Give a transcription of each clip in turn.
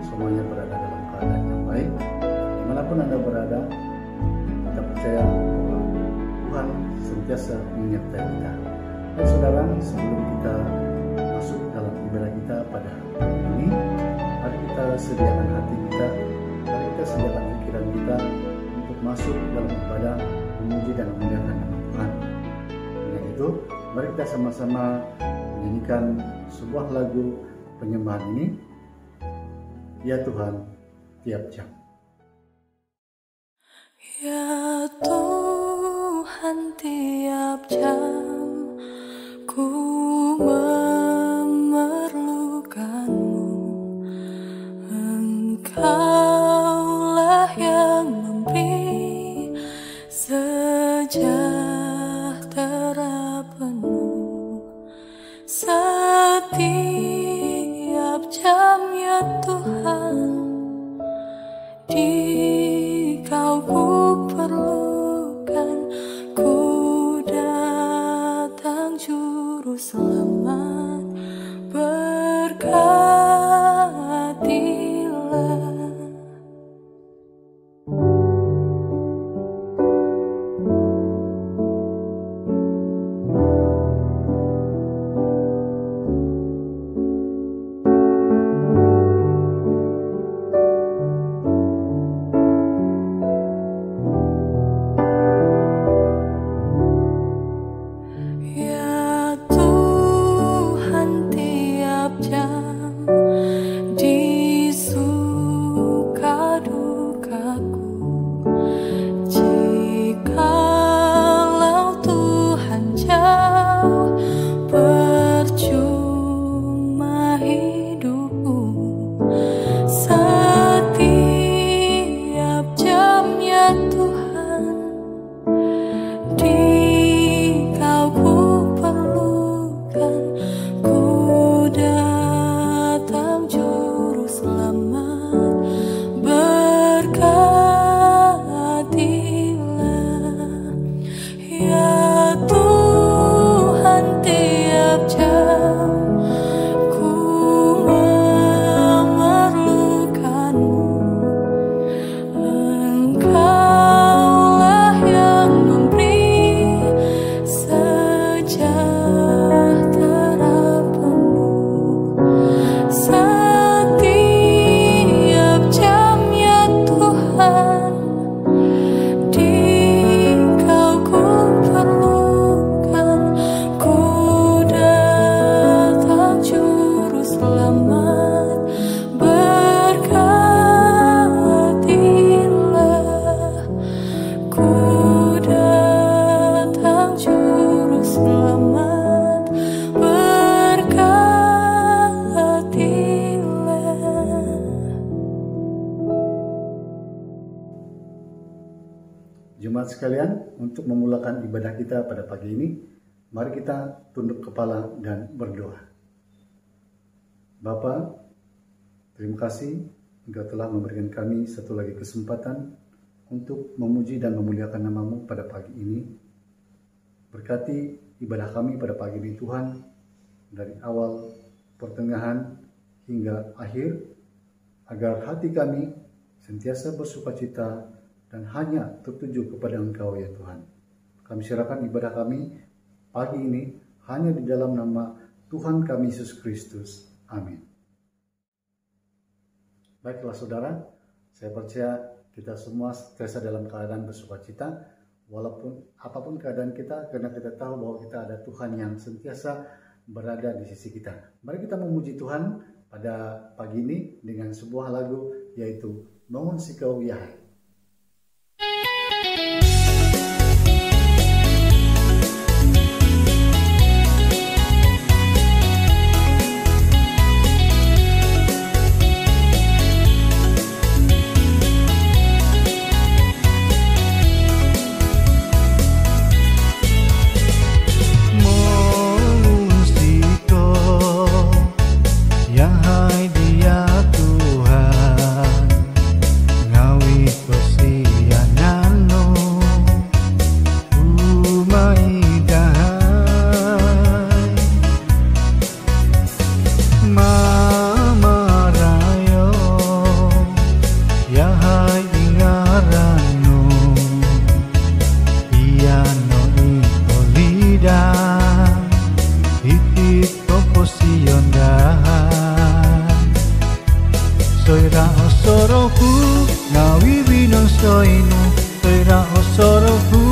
semuanya berada dalam keadaan yang baik. Dimanapun Anda berada, kita percaya bahwa Tuhan sentiasa menyertai kita. Dan saudara, sebelum kita masuk dalam ibadah kita pada hari ini, mari kita sediakan hati kita, mari kita sediakan pikiran kita untuk masuk dalam ibadah memuji dan memuliakan nama Tuhan. Dengan itu, mari kita sama-sama menyanyikan sebuah lagu penyembahan ini, Ya Tuhan, tiap jam. Ya Tuhan, tiap jam ku memerlukan-Mu. Engkaulah yang memberi sejahtera penuh setiap jam, ya Tuhan. Dikau ku perlukan, ku datang juru selamat, berkatilah. Ya Tuhan, tiap jam di suka dukaku, jikalau Tuhan jauh, percuma hidupku. Setiap jam, ya Tuhan, Dikau ku perlukan, ku datang juru selamat, berkatilah. Ya Tuhan, tiap jam ku memerlukan-Mu. Engkaulah yang memberi sejahtera penuh setiap jam, ya Tuhan. Dikau ku perlukan, ku datang juru selamat, berkatilah. Ku datang juru selamat, berkatilah. Jemaat sekalian, untuk memulakan ibadah kita pada pagi ini, mari kita tunduk kepala dan berdoa. Bapa, terima kasih Engkau telah memberikan kami satu lagi kesempatan untuk memuji dan memuliakan nama-Mu pada pagi ini. Berkati ibadah kami pada pagi ini Tuhan, dari awal, pertengahan, hingga akhir, agar hati kami sentiasa bersukacita dan hanya tertuju kepada Engkau, ya Tuhan. Kami serahkan ibadah kami pagi ini hanya di dalam nama Tuhan kami Yesus Kristus. Amin. Baiklah saudara, saya percaya kita semua sentiasa dalam keadaan bersukacita, walaupun apapun keadaan kita, karena kita tahu bahwa kita ada Tuhan yang sentiasa berada di sisi kita. Mari kita memuji Tuhan pada pagi ini dengan sebuah lagu, yaitu Nuhun Sikau Yahai. Yahai dia Tuhan, ngawi osoroku ngawi winosoinu Toira osoroku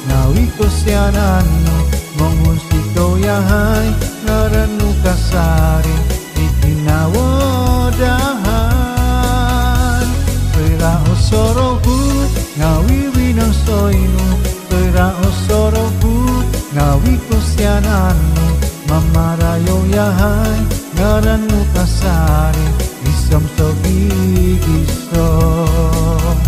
ngawi kosiananu mongun sitoyahai ngaranu kasari itinawodahan Toira osoroku ngawi winosoinu Toira osoroku ngawi kosiananu mamarayo yahai ngaranu kasari isom sogi isom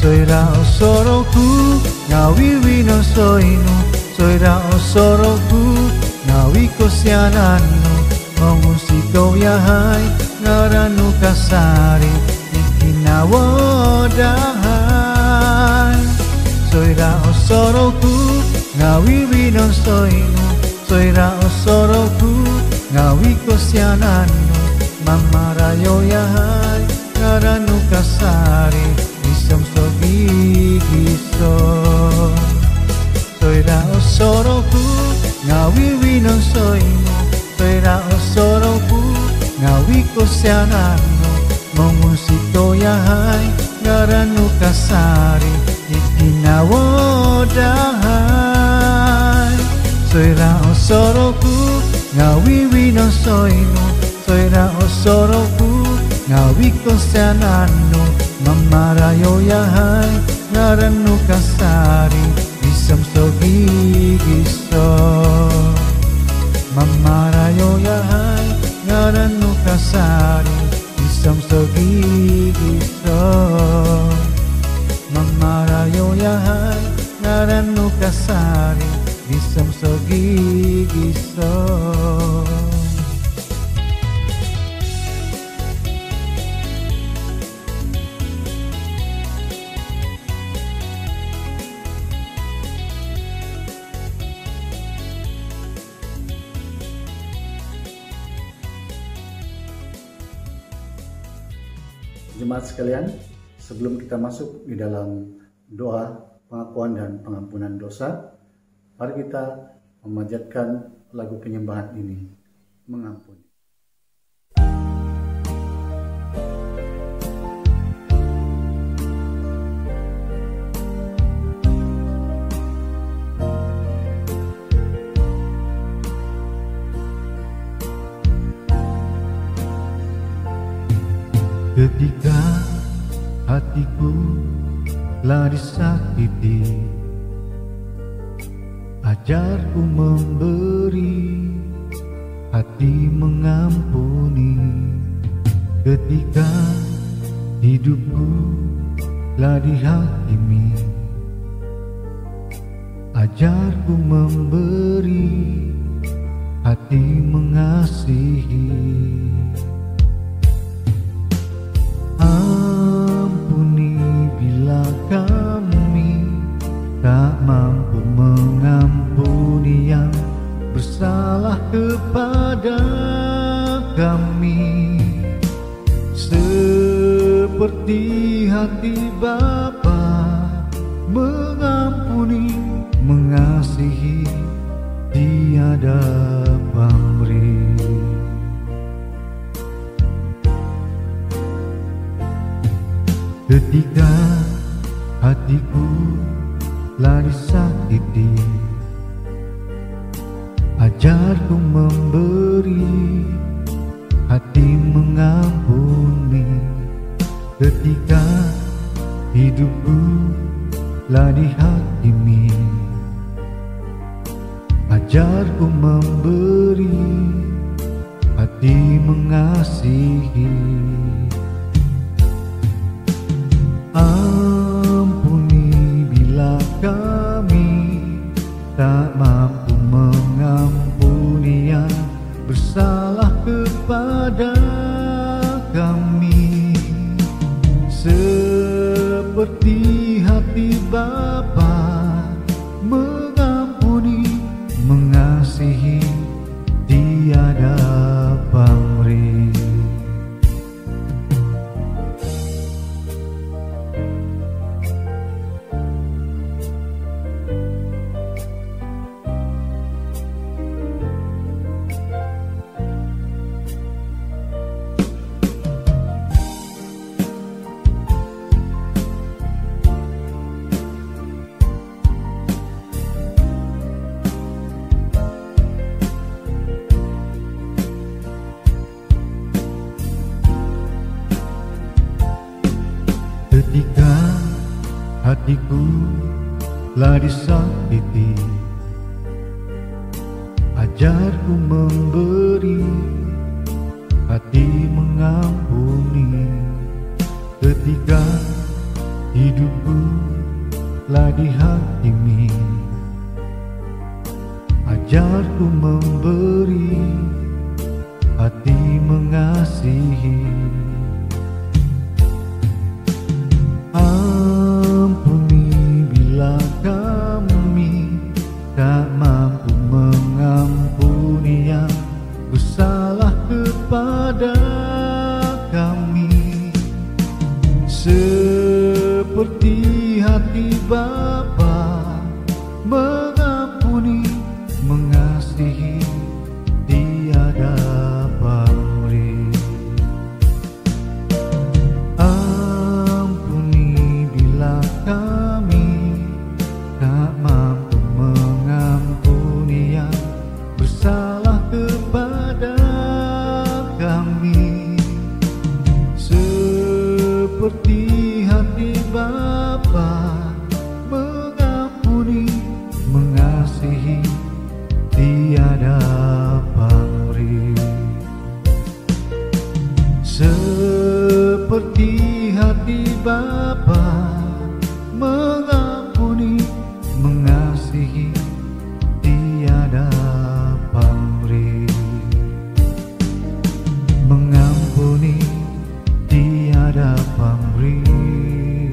Soira osoroku ngawi winosoinu Soira osoroku ngawi kosiananu mongun sitoyahai ngaranu kasari itinawodahan Soira osoroku ngawi winosoinu Soira osoroku ngawi kosiananu mamarayo yahai ngaranu kasari isom sogi isom Soira osoroku ngawi winosoinu Soira osoroku ngawi kosiananu mongun sitoyahai ngaranu kasari itinawodahan Soira osoroku ngawi winosoinu Soira osoroku ngawi kosiananu mamarayo yahai ngaranu kasari isom sogi isom mamarayo yahai ngaranu kasari isom sogi isom mamarayo yahai ngaranu kasari isom sogi isom Jemaat sekalian, sebelum kita masuk di dalam doa pengakuan dan pengampunan dosa, mari kita memanjatkan lagu penyembahan ini, mengampuni. Ketika hatiku telah disakiti, ajarku memberi, hati mengampuni. Ketika hidupku telah dihakimi, ajarku memberi, hati mengasihi. Ampuni bila kami tak mampu mengampuni yang bersalah kepada kami, seperti hati Bapa mengampuni, mengasihi, tiada pamrih. Ketika hatiku telah disakiti, ajarku memberi, hati mengampuni. Ketika hidupku lah dihakimi. Ajarku memberi, hati mengasihi. Ampuni bila kami tak mampu mengampuni yang bersalah kepada kami, seperti hati Bapa mengampuni, mengasihi, tiada pamrih. Ketika hatiku lah disakiti, ajarku memberi, hati mengampuni. Ketika hidupku lah dihakimi, ajarku memberi, hati mengasihi. Ampuni bila kami tak mampu mengampuni yang bersalah kepada kami, seperti hati Bapa mengampuni, mengasihi, tiada pamrih. Ampuni bila kami tak mampu mengampuni yang bersalah kepada kami, seperti hati Bapa mengampuni, mengasihi, tiada pamrih. Seperti hati Bapa mengampuni, mengasihi, tiada pamrih. Mengampuni, tiada pamrih.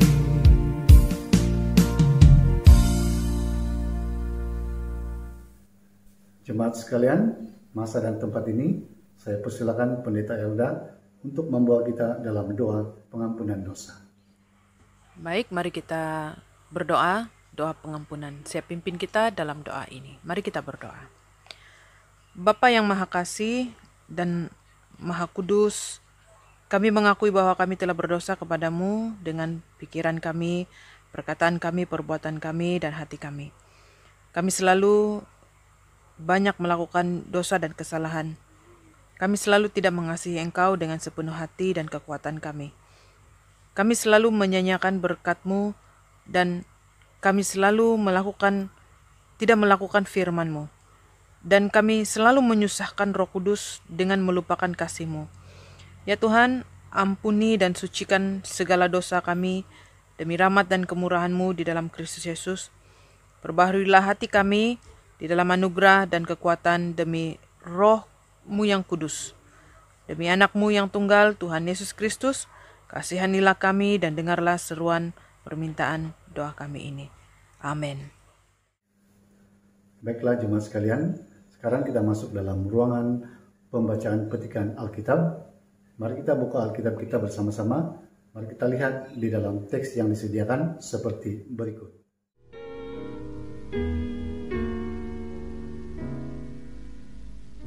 Jemaat sekalian, masa dan tempat ini saya persilakan Pendeta Elda untuk membawa kita dalam doa pengampunan dosa. Baik, mari kita berdoa, doa pengampunan. Saya pimpin kita dalam doa ini. Mari kita berdoa. Bapa yang Maha Kasih dan Maha Kudus, kami mengakui bahwa kami telah berdosa kepadamu dengan pikiran kami, perkataan kami, perbuatan kami, dan hati kami. Kami selalu banyak melakukan dosa dan kesalahan. Kami selalu tidak mengasihi Engkau dengan sepenuh hati dan kekuatan kami. Kami selalu menyanyiakan berkat-Mu dan kami selalu tidak melakukan firman-Mu. Dan kami selalu menyusahkan Roh Kudus dengan melupakan kasih-Mu. Ya Tuhan, ampuni dan sucikan segala dosa kami demi rahmat dan kemurahan-Mu di dalam Kristus Yesus. Perbaharuilah hati kami di dalam anugerah dan kekuatan demi Roh-Mu yang kudus. Demi anak-Mu yang tunggal, Tuhan Yesus Kristus, kasihanilah kami dan dengarlah seruan permintaan doa kami ini. Amin. Baiklah jemaat sekalian, sekarang kita masuk dalam ruangan pembacaan petikan Alkitab. Mari kita buka Alkitab kita bersama-sama. Mari kita lihat di dalam teks yang disediakan seperti berikut.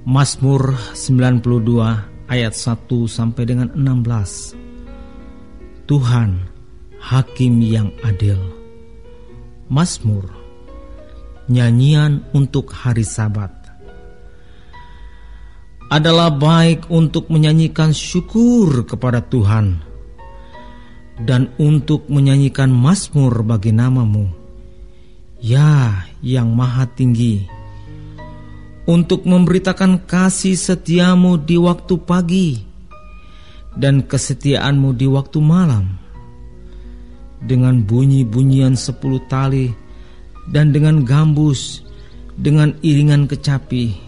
Mazmur 92 ayat 1 sampai dengan 16. Tuhan, Hakim yang adil. Mazmur, nyanyian untuk hari Sabat. Adalah baik untuk menyanyikan syukur kepada Tuhan dan untuk menyanyikan mazmur bagi nama-Mu, ya yang maha tinggi, untuk memberitakan kasih setia-Mu di waktu pagi dan kesetiaan-Mu di waktu malam, dengan bunyi-bunyian 10 tali dan dengan gambus, dengan iringan kecapi.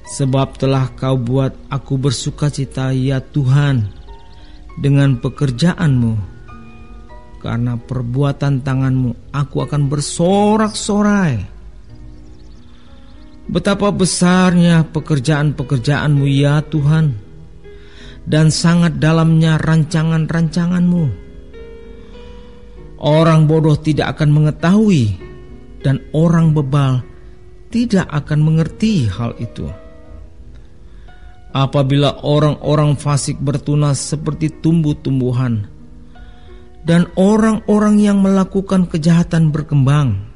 Sebab telah Kau buat aku bersukacita, ya Tuhan, dengan pekerjaan-Mu. Karena perbuatan tangan-Mu aku akan bersorak-sorai. Betapa besarnya pekerjaan-pekerjaan-Mu, ya Tuhan, dan sangat dalamnya rancangan-rancangan-Mu. Orang bodoh tidak akan mengetahui, dan orang bebal tidak akan mengerti hal itu. Apabila orang-orang fasik bertunas seperti tumbuh-tumbuhan, dan orang-orang yang melakukan kejahatan berkembang,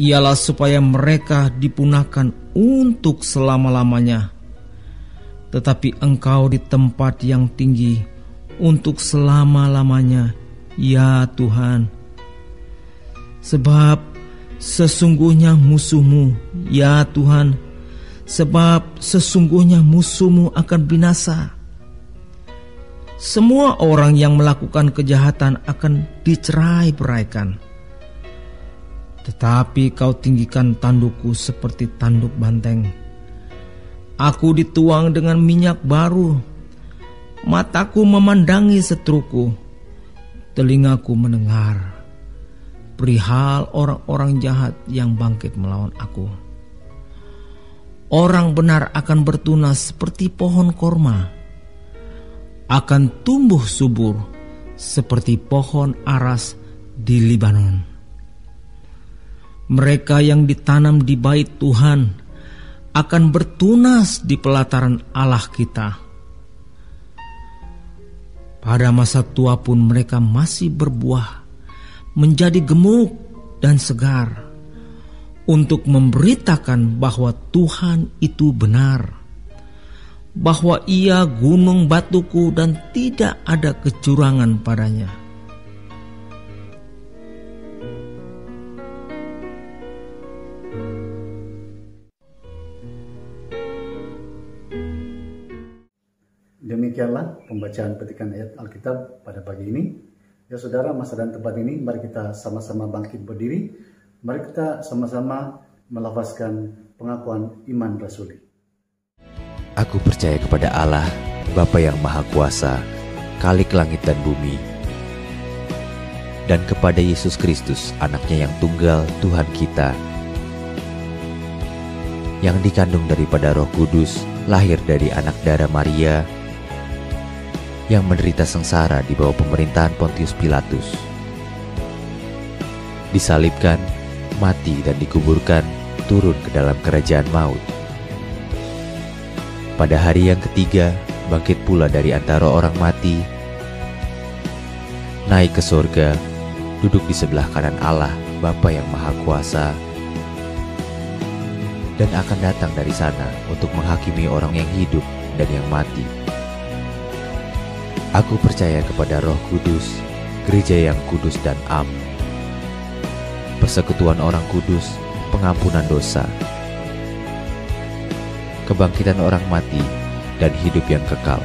ialah supaya mereka dipunahkan untuk selama-lamanya. Tetapi Engkau di tempat yang tinggi untuk selama-lamanya, ya Tuhan. Sebab sesungguhnya musuh-Mu, ya Tuhan, sebab sesungguhnya musuh-Mu akan binasa. Semua orang yang melakukan kejahatan akan dicerai-beraikan. Tetapi Kau tinggikan tandukku seperti tanduk banteng. Aku dituang dengan minyak baru. Mataku memandangi seteruku, telingaku mendengar perihal orang-orang jahat yang bangkit melawan aku. Orang benar akan bertunas seperti pohon korma, akan tumbuh subur seperti pohon aras di Libanon. Mereka yang ditanam di bait Tuhan akan bertunas di pelataran Allah kita. Pada masa tua pun mereka masih berbuah, menjadi gemuk dan segar, untuk memberitakan bahwa Tuhan itu benar, bahwa Ia gunung batuku dan tidak ada kecurangan padanya. Demikianlah pembacaan petikan ayat Alkitab pada pagi ini. Ya saudara, masa dan tempat ini mari kita sama-sama bangkit berdiri. Mari kita sama-sama melafazkan pengakuan iman rasuli. Aku percaya kepada Allah, Bapa yang Maha Kuasa, Khalik langit dan bumi, dan kepada Yesus Kristus, Anaknya yang tunggal, Tuhan kita, yang dikandung daripada Roh Kudus, lahir dari anak darah Maria, yang menderita sengsara di bawah pemerintahan Pontius Pilatus, disalibkan, mati dan dikuburkan, turun ke dalam kerajaan maut. Pada hari yang ketiga, bangkit pula dari antara orang mati, naik ke surga, duduk di sebelah kanan Allah, Bapa yang Maha Kuasa, dan akan datang dari sana untuk menghakimi orang yang hidup dan yang mati. Aku percaya kepada Roh Kudus, gereja yang kudus dan am, persekutuan orang kudus, pengampunan dosa, kebangkitan orang mati, dan hidup yang kekal.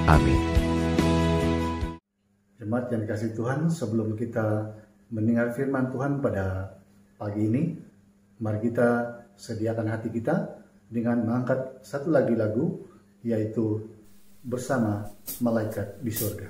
Amin. Jemaat yang dikasihi Tuhan, sebelum kita mendengar firman Tuhan pada pagi ini, mari kita sediakan hati kita dengan mengangkat satu lagi lagu, yaitu Bersama Malaikat di Surga.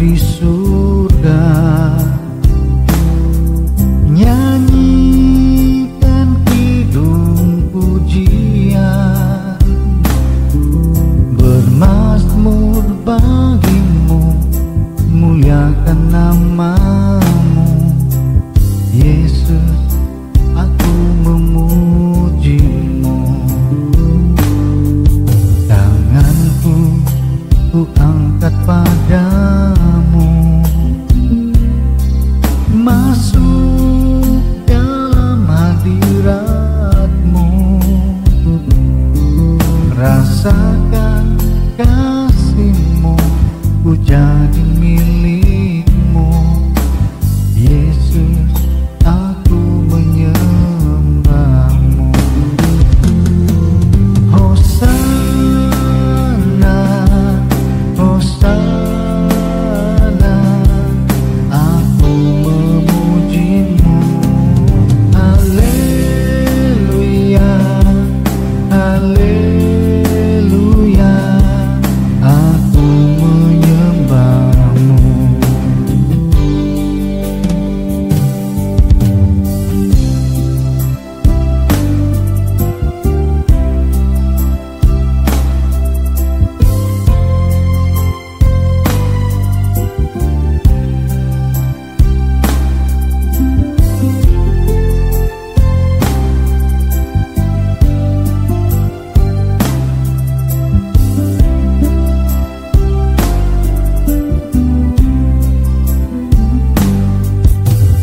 Di surga nyanyikan kidung pujian, bermazmur namamu, Yesus, aku memujimu. Tanganku ku angkat padamu, masuk dalam hadiratmu, rasakan kasihmu, ku jadi milikmu, Yesus, aku menyembahmu. Hosana, Hosana, aku memujimu. Haleluya, haleluya, aku menyembahmu.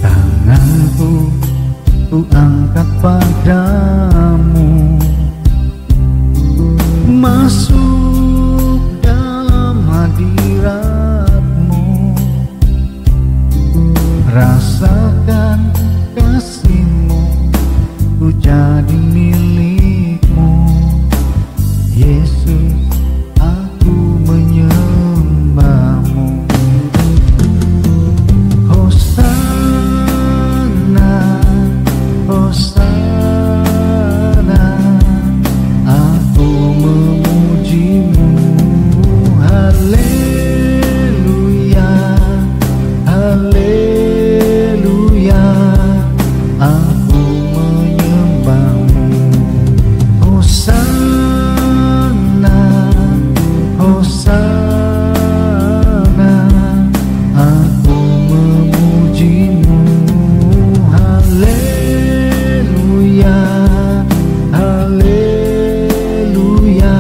Tanganku ku angkat padamu, masuk dalam hadiratmu, rasakan kasihmu, ku jadi milikmu, Yesus, aku menyembahmu. Hosana, Hosana, aku memujimu. Haleluya, haleluya, aku menyembahmu. Hosana, Hosana, aku memujimu. Haleluya, haleluya,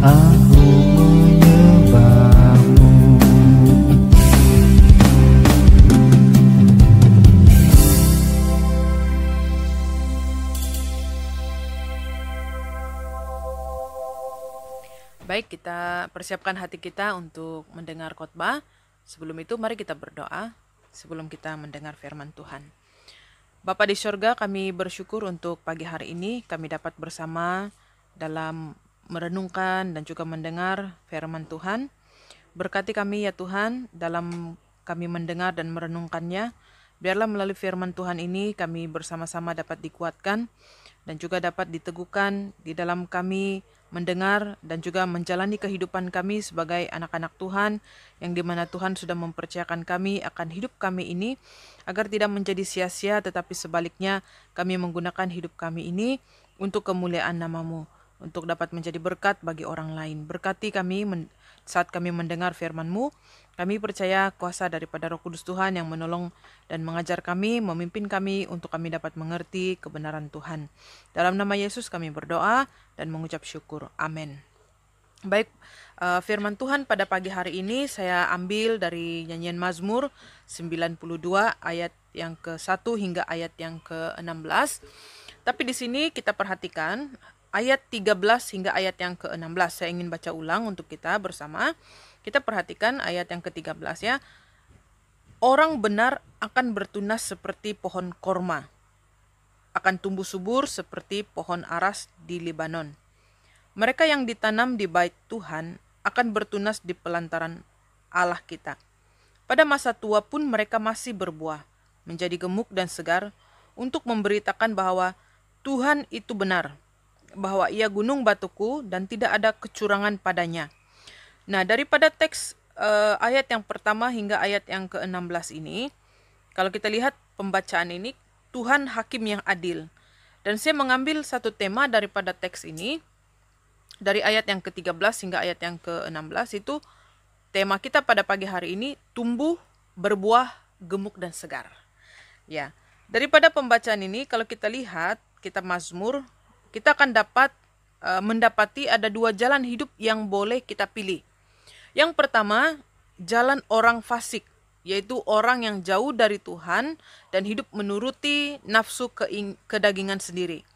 aku menyembahmu. Baik, kita persiapkan hati kita untuk mendengar khotbah. Sebelum itu, mari kita berdoa sebelum kita mendengar firman Tuhan. Bapa di sorga, kami bersyukur untuk pagi hari ini kami dapat bersama dalam merenungkan dan juga mendengar firman Tuhan. Berkati kami ya Tuhan dalam kami mendengar dan merenungkannya. Biarlah melalui firman Tuhan ini kami bersama-sama dapat dikuatkan dan juga dapat diteguhkan di dalam kami mendengar dan juga menjalani kehidupan kami sebagai anak-anak Tuhan yang dimana Tuhan sudah mempercayakan kami akan hidup kami ini agar tidak menjadi sia-sia, tetapi sebaliknya kami menggunakan hidup kami ini untuk kemuliaan nama-Mu, untuk dapat menjadi berkat bagi orang lain. Berkati kami saat kami mendengar firman-Mu. Kami percaya kuasa daripada Roh Kudus Tuhan yang menolong dan mengajar kami, memimpin kami untuk kami dapat mengerti kebenaran Tuhan. Dalam nama Yesus kami berdoa dan mengucap syukur. Amin. Baik, firman Tuhan pada pagi hari ini saya ambil dari nyanyian Mazmur 92 ayat yang ke-1 hingga ayat yang ke-16. Tapi di sini kita perhatikan ayat 13 hingga ayat yang ke-16. Saya ingin baca ulang untuk kita bersama. Kita perhatikan ayat yang ke-13 ya. Orang benar akan bertunas seperti pohon korma, akan tumbuh subur seperti pohon aras di Libanon. Mereka yang ditanam di bait Tuhan akan bertunas di pelantaran Allah kita. Pada masa tua pun mereka masih berbuah, menjadi gemuk dan segar, untuk memberitakan bahwa Tuhan itu benar, bahwa Ia gunung batuku dan tidak ada kecurangan padanya. Nah, daripada teks ayat yang pertama hingga ayat yang ke-16 ini, kalau kita lihat pembacaan ini, Tuhan hakim yang adil. Dan saya mengambil satu tema daripada teks ini, dari ayat yang ke-13 hingga ayat yang ke-16 itu, tema kita pada pagi hari ini, tumbuh berbuah gemuk dan segar. Ya, daripada pembacaan ini kalau kita lihat kitab Mazmur, kita akan dapat mendapati ada 2 jalan hidup yang boleh kita pilih. Yang pertama, jalan orang fasik, yaitu orang yang jauh dari Tuhan dan hidup menuruti nafsu kedagingan sendiri.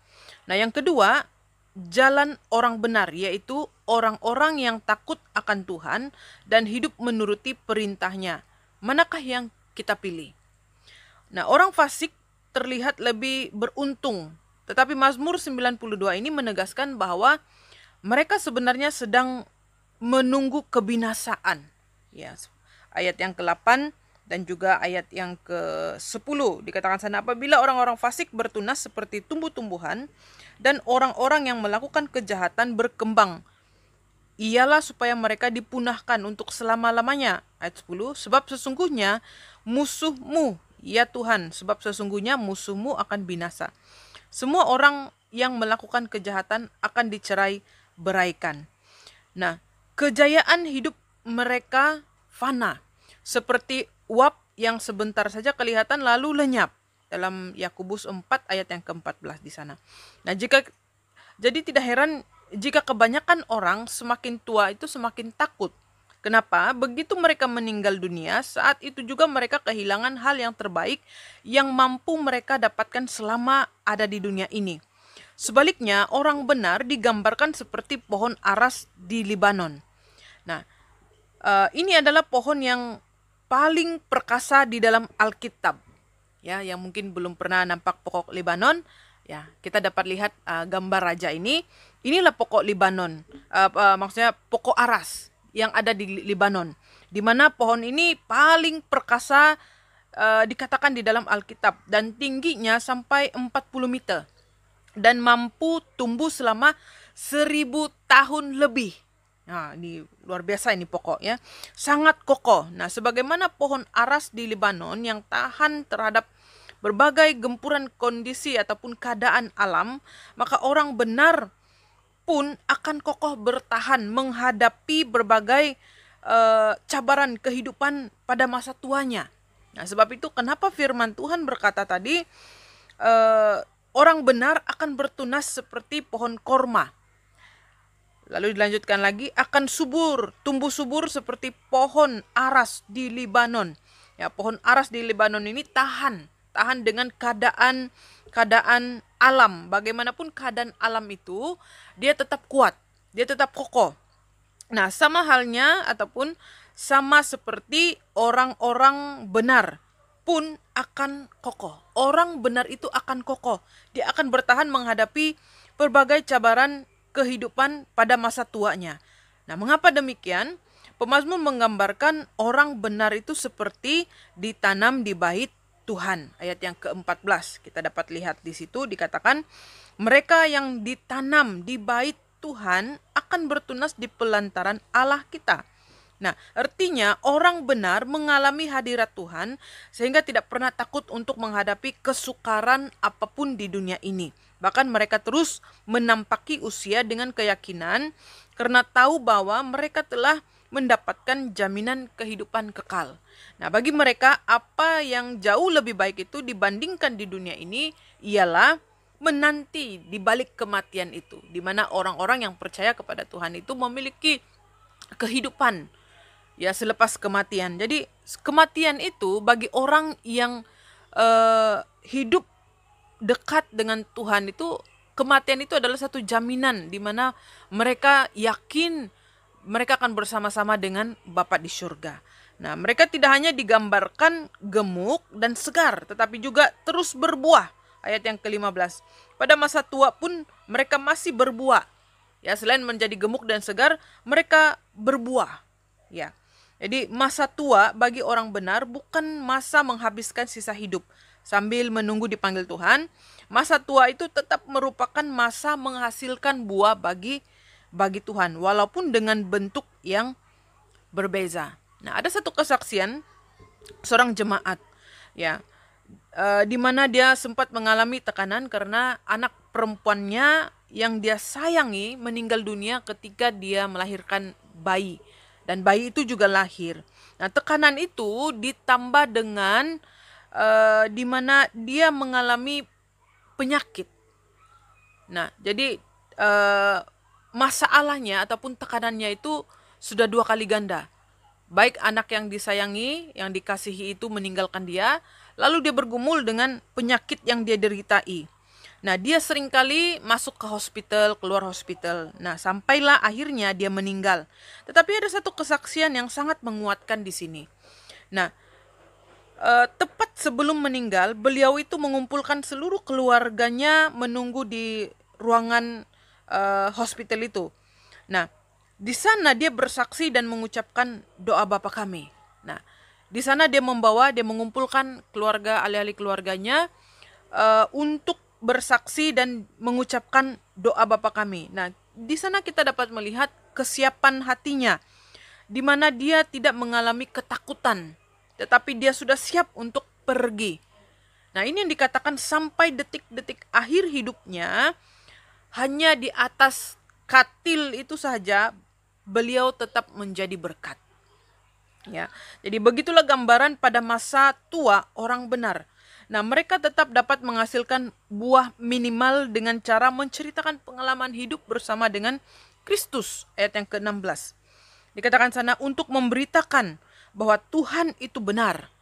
Nah, yang kedua, jalan orang benar, yaitu orang-orang yang takut akan Tuhan dan hidup menuruti perintahnya. Manakah yang kita pilih? Nah, orang fasik terlihat lebih beruntung, tetapi Mazmur 92 ini menegaskan bahwa mereka sebenarnya sedang menunggu kebinasaan. Ya, ayat yang ke-8 dan juga ayat yang ke-10 dikatakan sana, apabila orang-orang fasik bertunas seperti tumbuh-tumbuhan dan orang-orang yang melakukan kejahatan berkembang, ialah supaya mereka dipunahkan untuk selama-lamanya. Ayat 10, sebab sesungguhnya musuhmu, ya Tuhan, sebab sesungguhnya musuhmu akan binasa. Semua orang yang melakukan kejahatan akan dicerai beraikan. Nah, kejayaan hidup mereka fana, seperti uap yang sebentar saja kelihatan lalu lenyap. Dalam Yakobus 4 ayat yang ke-14 di sana. Nah, jadi tidak heran jika kebanyakan orang semakin tua itu semakin takut. Kenapa? Begitu mereka meninggal dunia, saat itu juga mereka kehilangan hal yang terbaik yang mampu mereka dapatkan selama ada di dunia ini. Sebaliknya, orang benar digambarkan seperti pohon aras di Libanon. Nah, ini adalah pohon yang paling perkasa di dalam Alkitab. Ya, yang mungkin belum pernah nampak pokok Libanon, ya, kita dapat lihat gambar raja ini. Inilah pokok Libanon, maksudnya pokok aras yang ada di Libanon, di mana pohon ini paling perkasa dikatakan di dalam Alkitab, dan tingginya sampai 40 meter dan mampu tumbuh selama 1000 tahun lebih. Nah, ini luar biasa ini pokoknya, sangat kokoh. Nah, sebagaimana pohon aras di Libanon yang tahan terhadap berbagai gempuran kondisi ataupun keadaan alam, maka orang benar pun akan kokoh bertahan menghadapi berbagai cabaran kehidupan pada masa tuanya. Nah, sebab itu kenapa firman Tuhan berkata tadi, orang benar akan bertunas seperti pohon korma. Lalu dilanjutkan lagi, akan subur, tumbuh subur seperti pohon aras di Libanon. Ya, pohon aras di Libanon ini tahan dengan keadaan alam. Bagaimanapun keadaan alam itu, dia tetap kuat, dia tetap kokoh. Nah, sama halnya ataupun sama seperti orang-orang benar pun akan kokoh. Orang benar itu akan kokoh. Dia akan bertahan menghadapi berbagai cabaran kehidupan pada masa tuanya. Nah, mengapa demikian? Pemazmur menggambarkan orang benar itu seperti ditanam di bait Tuhan. Ayat yang ke-14 kita dapat lihat di situ dikatakan, mereka yang ditanam di bait Tuhan akan bertunas di pelantaran Allah kita. Nah, artinya orang benar mengalami hadirat Tuhan sehingga tidak pernah takut untuk menghadapi kesukaran apapun di dunia ini. Bahkan mereka terus menampaki usia dengan keyakinan karena tahu bahwa mereka telah mendapatkan jaminan kehidupan kekal. Nah, bagi mereka apa yang jauh lebih baik itu dibandingkan di dunia ini ialah menanti di balik kematian itu, di mana orang-orang yang percaya kepada Tuhan itu memiliki kehidupan ya selepas kematian. Jadi kematian itu bagi orang yang hidup dekat dengan Tuhan itu, kematian itu adalah satu jaminan di mana mereka yakin mereka akan bersama-sama dengan Bapa di surga. Nah, mereka tidak hanya digambarkan gemuk dan segar, tetapi juga terus berbuah. Ayat yang ke-15. Pada masa tua pun mereka masih berbuah. Ya, selain menjadi gemuk dan segar, mereka berbuah. Ya. Jadi masa tua bagi orang benar bukan masa menghabiskan sisa hidup sambil menunggu dipanggil Tuhan. Masa tua itu tetap merupakan masa menghasilkan buah bagi Tuhan, walaupun dengan bentuk yang berbeza. Nah, ada satu kesaksian seorang jemaat, ya, di mana dia sempat mengalami tekanan karena anak perempuannya yang dia sayangi meninggal dunia ketika dia melahirkan bayi. dan bayi itu juga lahir. Nah, tekanan itu ditambah dengan di mana dia mengalami penyakit. Nah, jadi masalahnya ataupun tekanannya itu sudah 2 kali ganda. Baik anak yang disayangi, yang dikasihi itu meninggalkan dia, lalu dia bergumul dengan penyakit yang dia deritai. Nah, dia seringkali masuk ke hospital, keluar hospital. Nah, sampailah akhirnya dia meninggal. Tetapi ada satu kesaksian yang sangat menguatkan di sini. Nah, tepat sebelum meninggal, beliau itu mengumpulkan seluruh keluarganya menunggu di ruangan hospital itu. Nah, di sana dia bersaksi dan mengucapkan doa Bapa kami. Nah, di sana dia mengumpulkan keluarga, ahli-ahli keluarganya untuk bersaksi dan mengucapkan doa Bapa kami. Nah, di sana kita dapat melihat kesiapan hatinya, di mana dia tidak mengalami ketakutan, tetapi dia sudah siap untuk pergi. Nah, ini yang dikatakan sampai detik-detik akhir hidupnya, hanya di atas katil itu saja beliau tetap menjadi berkat. Ya, jadi begitulah gambaran pada masa tua orang benar. Nah, mereka tetap dapat menghasilkan buah minimal dengan cara menceritakan pengalaman hidup bersama dengan Kristus. Ayat yang ke-16. Dikatakan sana untuk memberitakan bahwa Tuhan itu benar,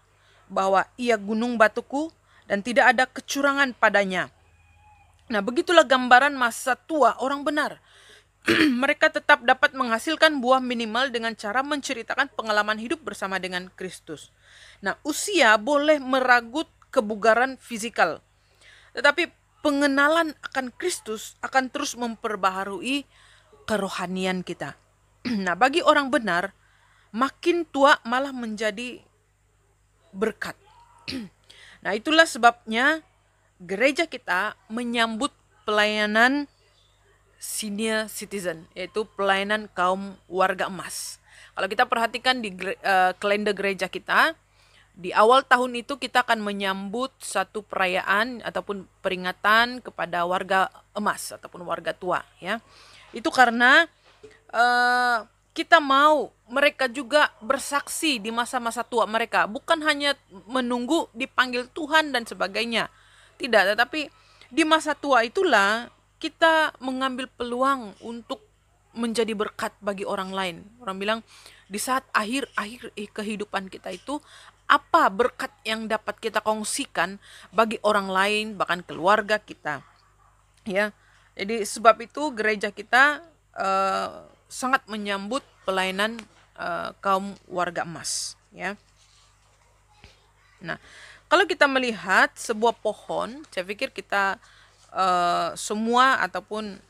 bahwa ia gunung batuku dan tidak ada kecurangan padanya. Nah, begitulah gambaran masa tua orang benar. Mereka tetap dapat menghasilkan buah minimal dengan cara menceritakan pengalaman hidup bersama dengan Kristus. Nah, usia boleh meragut kebugaran fisikal, tetapi pengenalan akan Kristus akan terus memperbaharui kerohanian kita. Nah, bagi orang benar, makin tua malah menjadi berkat. Nah, itulah sebabnya gereja kita menyambut pelayanan senior citizen, yaitu pelayanan kaum warga emas. Kalau kita perhatikan di kalender gereja kita, di awal tahun itu kita akan menyambut satu perayaan ataupun peringatan kepada warga emas ataupun warga tua, ya. Itu karena kita mau mereka juga bersaksi di masa-masa tua mereka, bukan hanya menunggu dipanggil Tuhan dan sebagainya. Tidak, tetapi di masa tua itulah kita mengambil peluang untuk menjadi berkat bagi orang lain. Orang bilang di saat akhir-akhir kehidupan kita itu, apa berkat yang dapat kita kongsikan bagi orang lain, bahkan keluarga kita. Ya, jadi sebab itu gereja kita sangat menyambut pelayanan kaum warga emas. Ya. Nah, kalau kita melihat sebuah pohon, saya pikir kita semua ataupun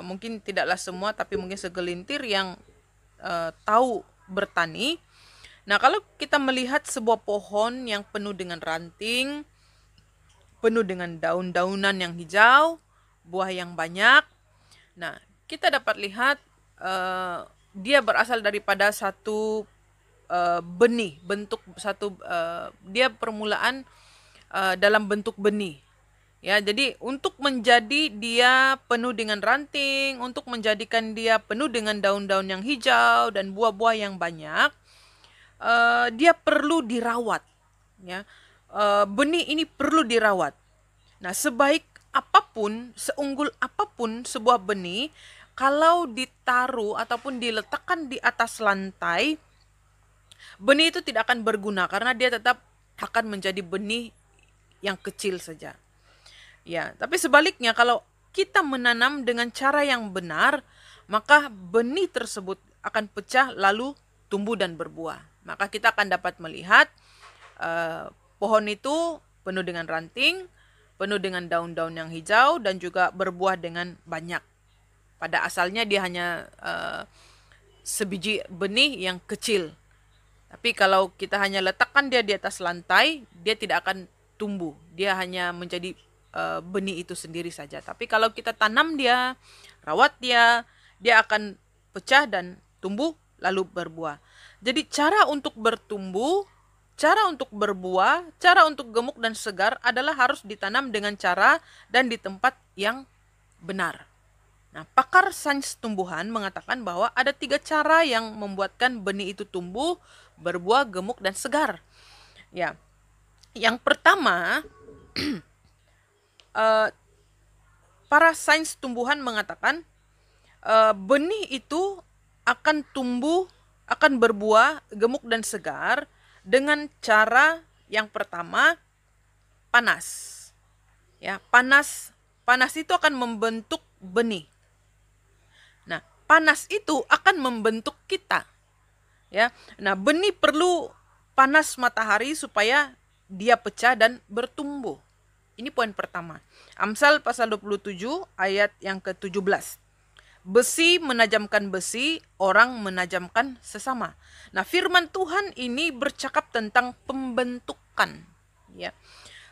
mungkin tidaklah semua, tapi mungkin segelintir yang tahu bertani. Nah, kalau kita melihat sebuah pohon yang penuh dengan ranting, penuh dengan daun-daunan yang hijau, buah yang banyak, nah kita dapat lihat dia berasal daripada satu benih, bentuk satu dia permulaan dalam bentuk benih. Ya, jadi untuk menjadi dia penuh dengan ranting, untuk menjadikan dia penuh dengan daun-daun yang hijau dan buah-buah yang banyak, dia perlu dirawat. Ya, benih ini perlu dirawat. Nah, sebaik apapun, seunggul apapun sebuah benih, kalau ditaruh ataupun diletakkan di atas lantai, benih itu tidak akan berguna karena dia tetap akan menjadi benih yang kecil saja. Ya, tapi sebaliknya kalau kita menanam dengan cara yang benar, maka benih tersebut akan pecah lalu tumbuh dan berbuah. Maka kita akan dapat melihat pohon itu penuh dengan ranting, penuh dengan daun-daun yang hijau dan juga berbuah dengan banyak. Pada asalnya dia hanya sebiji benih yang kecil. Tapi kalau kita hanya letakkan dia di atas lantai, dia tidak akan tumbuh. Dia hanya menjadi benih itu sendiri saja. Tapi kalau kita tanam dia, rawat dia, dia akan pecah dan tumbuh lalu berbuah. Jadi cara untuk bertumbuh, cara untuk berbuah, cara untuk gemuk dan segar adalah harus ditanam dengan cara dan di tempat yang benar. Nah, pakar sains tumbuhan mengatakan bahwa ada 3 cara yang membuatkan benih itu tumbuh, berbuah, gemuk, dan segar. Ya, yang pertama, para sains tumbuhan mengatakan benih itu akan tumbuh, akan berbuah, gemuk, dan segar dengan cara yang pertama, panas. Ya, panas itu akan membentuk benih. Nah, panas itu akan membentuk kita. Ya. Nah, benih perlu panas matahari supaya dia pecah dan bertumbuh. Ini poin pertama. Amsal pasal 27 ayat yang ke-17. Besi menajamkan besi, orang menajamkan sesama. Nah, firman Tuhan ini bercakap tentang pembentukan. Ya.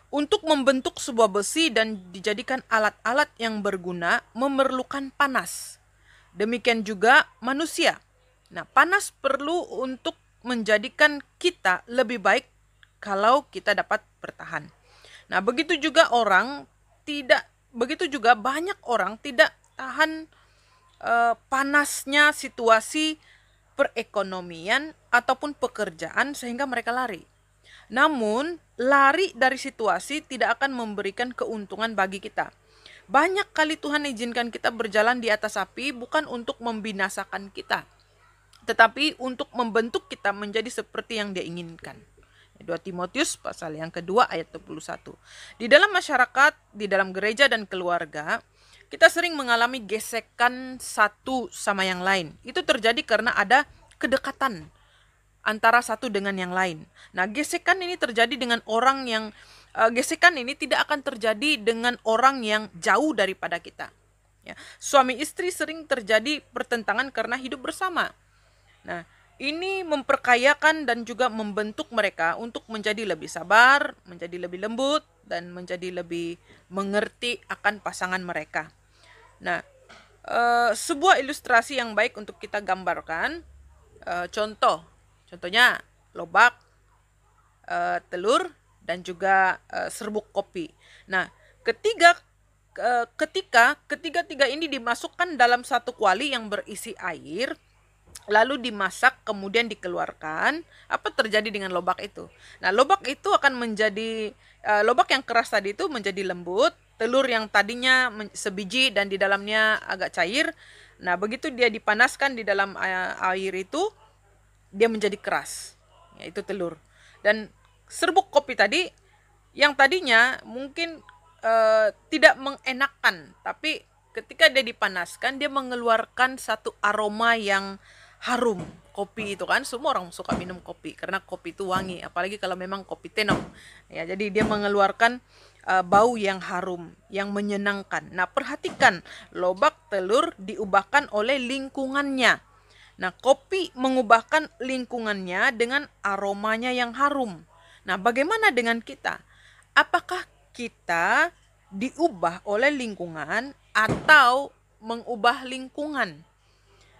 Untuk membentuk sebuah besi dan dijadikan alat-alat yang berguna memerlukan panas. Demikian juga manusia. Nah, panas perlu untuk menjadikan kita lebih baik kalau kita dapat bertahan. Nah, begitu juga banyak orang tidak tahan panasnya situasi perekonomian ataupun pekerjaan sehingga mereka lari. Namun, lari dari situasi tidak akan memberikan keuntungan bagi kita. Banyak kali Tuhan izinkan kita berjalan di atas api bukan untuk membinasakan kita, tetapi untuk membentuk kita menjadi seperti yang Dia inginkan. 2 Timotius pasal yang kedua ayat 21. Di dalam masyarakat, di dalam gereja dan keluarga, kita sering mengalami gesekan satu sama yang lain. Itu terjadi karena ada kedekatan antara satu dengan yang lain. Nah, gesekan ini terjadi dengan orang yang gesekan ini tidak akan terjadi dengan orang yang jauh daripada kita. Ya, suami istri sering terjadi pertentangan karena hidup bersama. Nah, ini memperkayakan dan juga membentuk mereka untuk menjadi lebih sabar, menjadi lebih lembut, dan menjadi lebih mengerti akan pasangan mereka. Nah, sebuah ilustrasi yang baik untuk kita gambarkan, contohnya lobak, telur, dan juga serbuk kopi. Nah, ketika ketiga ini dimasukkan dalam satu kuali yang berisi air, lalu dimasak, kemudian dikeluarkan, apa terjadi dengan lobak itu? Nah, lobak itu akan menjadi, lobak yang keras tadi itu menjadi lembut, telur yang tadinya sebiji dan di dalamnya agak cair. Nah, begitu dia dipanaskan di dalam air itu, dia menjadi keras, yaitu telur. Dan serbuk kopi tadi, yang tadinya mungkin tidak mengenakan, tapi ketika dia dipanaskan, dia mengeluarkan satu aroma yang harum. Kopi itu kan, semua orang suka minum kopi karena kopi itu wangi, apalagi kalau memang kopi tenong. Ya, jadi dia mengeluarkan bau yang harum, yang menyenangkan. Nah, perhatikan, lobak telur diubahkan oleh lingkungannya. Nah, kopi mengubahkan lingkungannya dengan aromanya yang harum. Nah, bagaimana dengan kita? Apakah kita diubah oleh lingkungan atau mengubah lingkungan?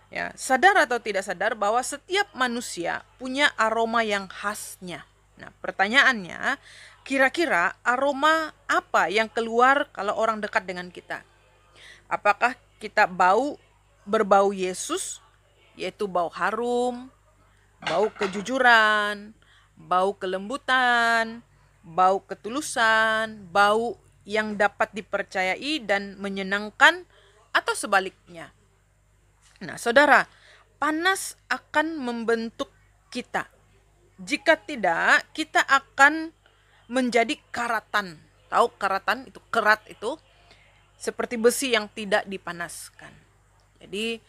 Ya, sadar atau tidak sadar bahwa setiap manusia punya aroma yang khasnya. Nah, pertanyaannya, kira-kira aroma apa yang keluar kalau orang dekat dengan kita? Apakah kita berbau Yesus, yaitu bau harum, bau kejujuran, bau kelembutan, bau ketulusan, bau yang dapat dipercayai dan menyenangkan, atau sebaliknya? Nah, saudara, panas akan membentuk kita. Jika tidak, kita akan menjadi karatan. Tahu karatan itu, kerat itu seperti besi yang tidak dipanaskan. Jadi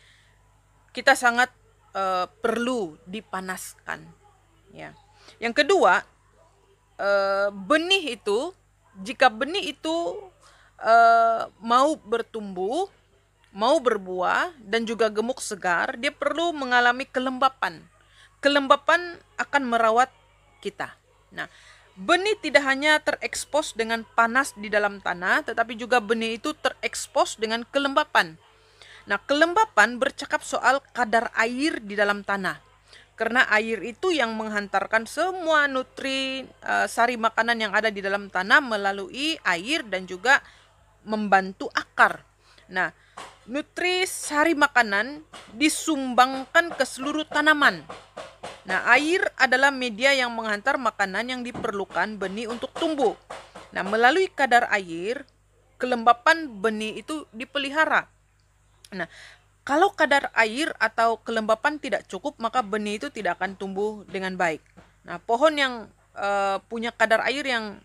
kita sangat perlu dipanaskan. Ya. Yang kedua, benih itu, jika benih itu mau bertumbuh, mau berbuah dan juga gemuk segar, dia perlu mengalami kelembapan. Kelembapan akan merawat kita. Nah, benih tidak hanya terekspos dengan panas di dalam tanah, tetapi juga benih itu terekspos dengan kelembapan. Nah, kelembapan bercakap soal kadar air di dalam tanah. Karena air itu yang menghantarkan semua sari makanan yang ada di dalam tanah melalui air dan juga membantu akar. Nah, nutrisari makanan disumbangkan ke seluruh tanaman. Nah, air adalah media yang menghantar makanan yang diperlukan benih untuk tumbuh. Nah, melalui kadar air, kelembapan benih itu dipelihara. Nah, kalau kadar air atau kelembapan tidak cukup, maka benih itu tidak akan tumbuh dengan baik. Nah, pohon yang punya kadar air yang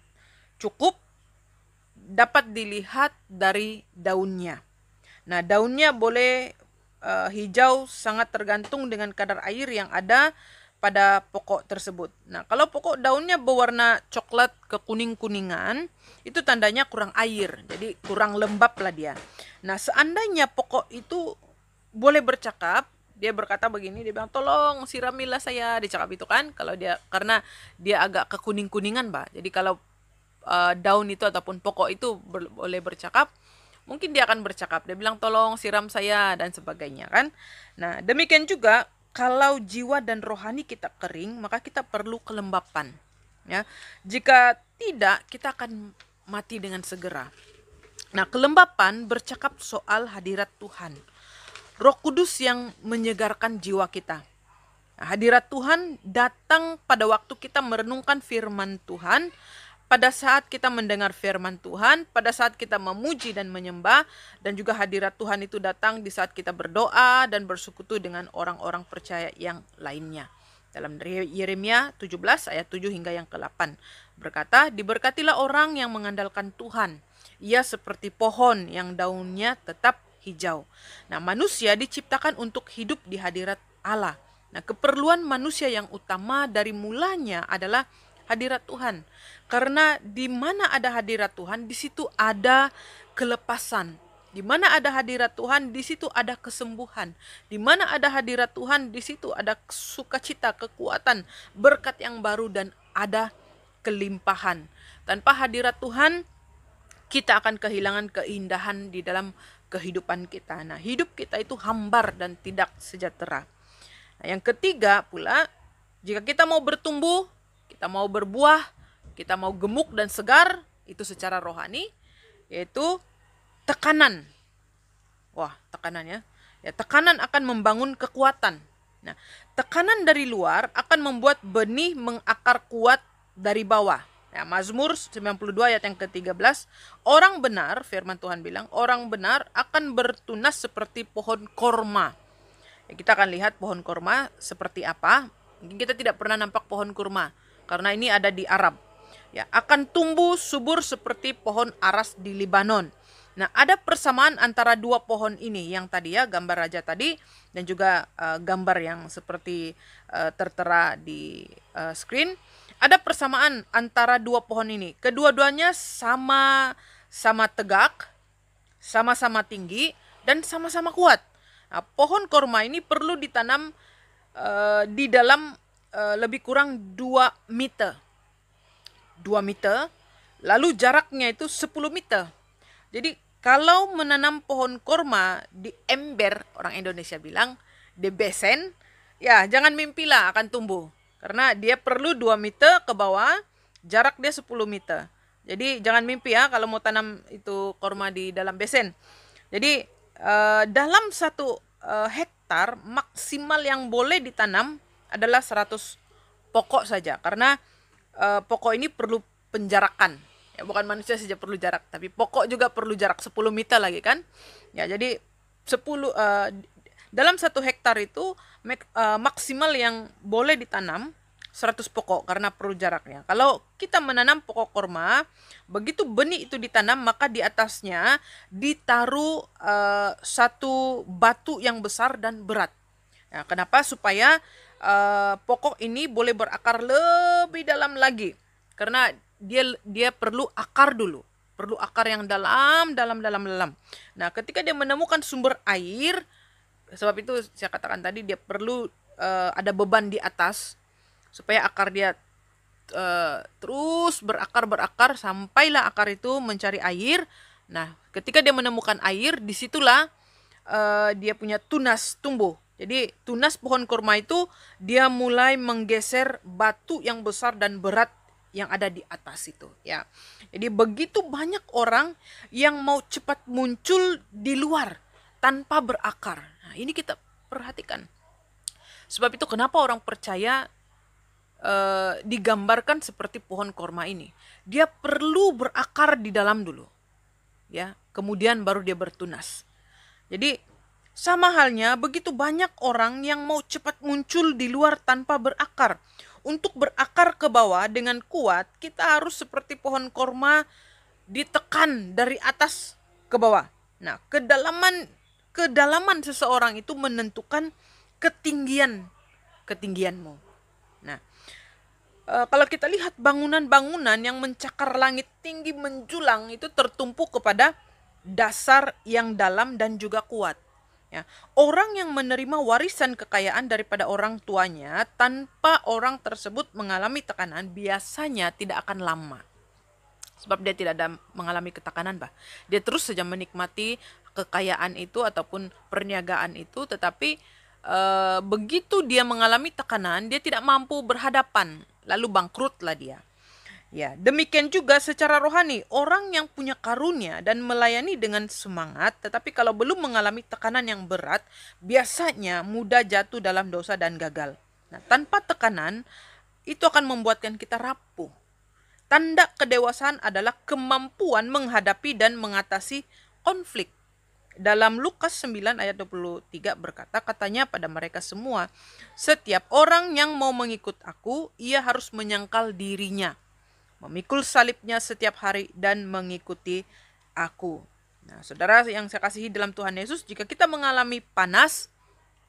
cukup dapat dilihat dari daunnya. Nah, daunnya boleh hijau, sangat tergantung dengan kadar air yang ada pada pokok tersebut. Nah, kalau pokok daunnya berwarna coklat ke kuning-kuningan, itu tandanya kurang air, jadi kurang lembab lah dia. Nah, seandainya pokok itu boleh bercakap, dia berkata begini, dia bilang, tolong siramilah saya, dicakap itu kan, kalau dia, karena dia agak ke kuning-kuningan, Mbak. Jadi kalau daun itu ataupun pokok itu boleh bercakap, mungkin dia akan bercakap, dia bilang tolong siram saya dan sebagainya kan. Nah, demikian juga kalau jiwa dan rohani kita kering, maka kita perlu kelembapan, ya. Jika tidak, kita akan mati dengan segera. Nah, kelembapan bercakap soal hadirat Tuhan, Roh Kudus yang menyegarkan jiwa kita. Nah, hadirat Tuhan datang pada waktu kita merenungkan firman Tuhan, pada saat kita mendengar firman Tuhan, pada saat kita memuji dan menyembah, dan juga hadirat Tuhan itu datang di saat kita berdoa dan bersekutu dengan orang-orang percaya yang lainnya. Dalam Yeremia 17 ayat 7 hingga yang ke-8 berkata, diberkatilah orang yang mengandalkan Tuhan. Ia seperti pohon yang daunnya tetap hijau. Nah, manusia diciptakan untuk hidup di hadirat Allah. Nah, keperluan manusia yang utama dari mulanya adalah hadirat Tuhan. Karena di mana ada hadirat Tuhan, di situ ada kelepasan. Di mana ada hadirat Tuhan, di situ ada kesembuhan. Di mana ada hadirat Tuhan, di situ ada sukacita, kekuatan, berkat yang baru, dan ada kelimpahan. Tanpa hadirat Tuhan, kita akan kehilangan keindahan di dalam kehidupan kita. Nah, hidup kita itu hambar dan tidak sejahtera. Nah, yang ketiga pula, jika kita mau bertumbuh, kita mau berbuah, kita mau gemuk dan segar, itu secara rohani, yaitu tekanan. Wah, tekanannya. Ya, tekanan akan membangun kekuatan. Nah, tekanan dari luar akan membuat benih mengakar kuat dari bawah. Ya, Mazmur 92 ayat yang ke-13, orang benar, firman Tuhan bilang, orang benar akan bertunas seperti pohon korma. Ya, kita akan lihat pohon korma seperti apa. Mungkin kita tidak pernah nampak pohon kurma, karena ini ada di Arab. Ya, akan tumbuh subur seperti pohon aras di Libanon. Nah, ada persamaan antara dua pohon ini, yang tadi ya gambar raja tadi, dan juga gambar yang seperti tertera di screen. Ada persamaan antara dua pohon ini. Kedua-duanya sama tegak, sama-sama tinggi, dan sama-sama kuat. Nah, pohon korma ini perlu ditanam di dalam lebih kurang 2 meter. 2 meter, lalu jaraknya itu 10 meter. Jadi kalau menanam pohon korma di ember, orang Indonesia bilang, di besen, ya jangan mimpilah akan tumbuh. Karena dia perlu 2 meter ke bawah, jarak dia 10 meter. Jadi jangan mimpi ya kalau mau tanam itu korma di dalam besen. Jadi dalam 1 hektar maksimal yang boleh ditanam adalah 100 pokok saja. Karena pokok ini perlu penjarakan. Ya, bukan manusia saja perlu jarak, tapi pokok juga perlu jarak 10 meter lagi kan. Ya, jadi dalam 1 hektar itu maksimal yang boleh ditanam 100 pokok karena perlu jaraknya. Kalau kita menanam pokok korma, begitu benih itu ditanam, maka di atasnya ditaruh 1 batu yang besar dan berat. Ya, kenapa? Supaya pokok ini boleh berakar lebih dalam lagi. Karena dia perlu akar dulu. Perlu akar yang dalam. Nah, ketika dia menemukan sumber air, sebab itu saya katakan tadi dia perlu ada beban di atas supaya akar dia terus berakar sampailah akar itu mencari air. Nah, ketika dia menemukan air, disitulah dia punya tunas tumbuh. Jadi tunas pohon kurma itu dia mulai menggeser batu yang besar dan berat yang ada di atas itu, ya. Jadi begitu banyak orang yang mau cepat muncul di luar, tanpa berakar. Nah, ini kita perhatikan. Sebab itu kenapa orang percaya digambarkan seperti pohon korma ini. Dia perlu berakar di dalam dulu, ya, kemudian baru dia bertunas. Jadi sama halnya begitu banyak orang yang mau cepat muncul di luar tanpa berakar. Untuk berakar ke bawah dengan kuat, kita harus seperti pohon korma ditekan dari atas ke bawah. Nah, kedalaman seseorang itu menentukan ketinggianmu. Nah, kalau kita lihat bangunan-bangunan yang mencakar langit tinggi menjulang itu tertumpu kepada dasar yang dalam dan juga kuat. Ya, orang yang menerima warisan kekayaan daripada orang tuanya tanpa orang tersebut mengalami tekanan biasanya tidak akan lama. Sebab dia tidak ada mengalami ketekanan, dia terus saja menikmati kekayaan itu ataupun perniagaan itu, tetapi begitu dia mengalami tekanan, dia tidak mampu berhadapan, lalu bangkrutlah dia. Ya, demikian juga secara rohani, orang yang punya karunia dan melayani dengan semangat, tetapi kalau belum mengalami tekanan yang berat, biasanya mudah jatuh dalam dosa dan gagal. Nah, tanpa tekanan, itu akan membuatkan kita rapuh. Tanda kedewasaan adalah kemampuan menghadapi dan mengatasi konflik. Dalam Lukas 9 ayat 23 berkata, katanya pada mereka semua, setiap orang yang mau mengikut aku, ia harus menyangkal dirinya, memikul salibnya setiap hari dan mengikuti aku. Nah, saudara yang saya kasihi dalam Tuhan Yesus, jika kita mengalami panas,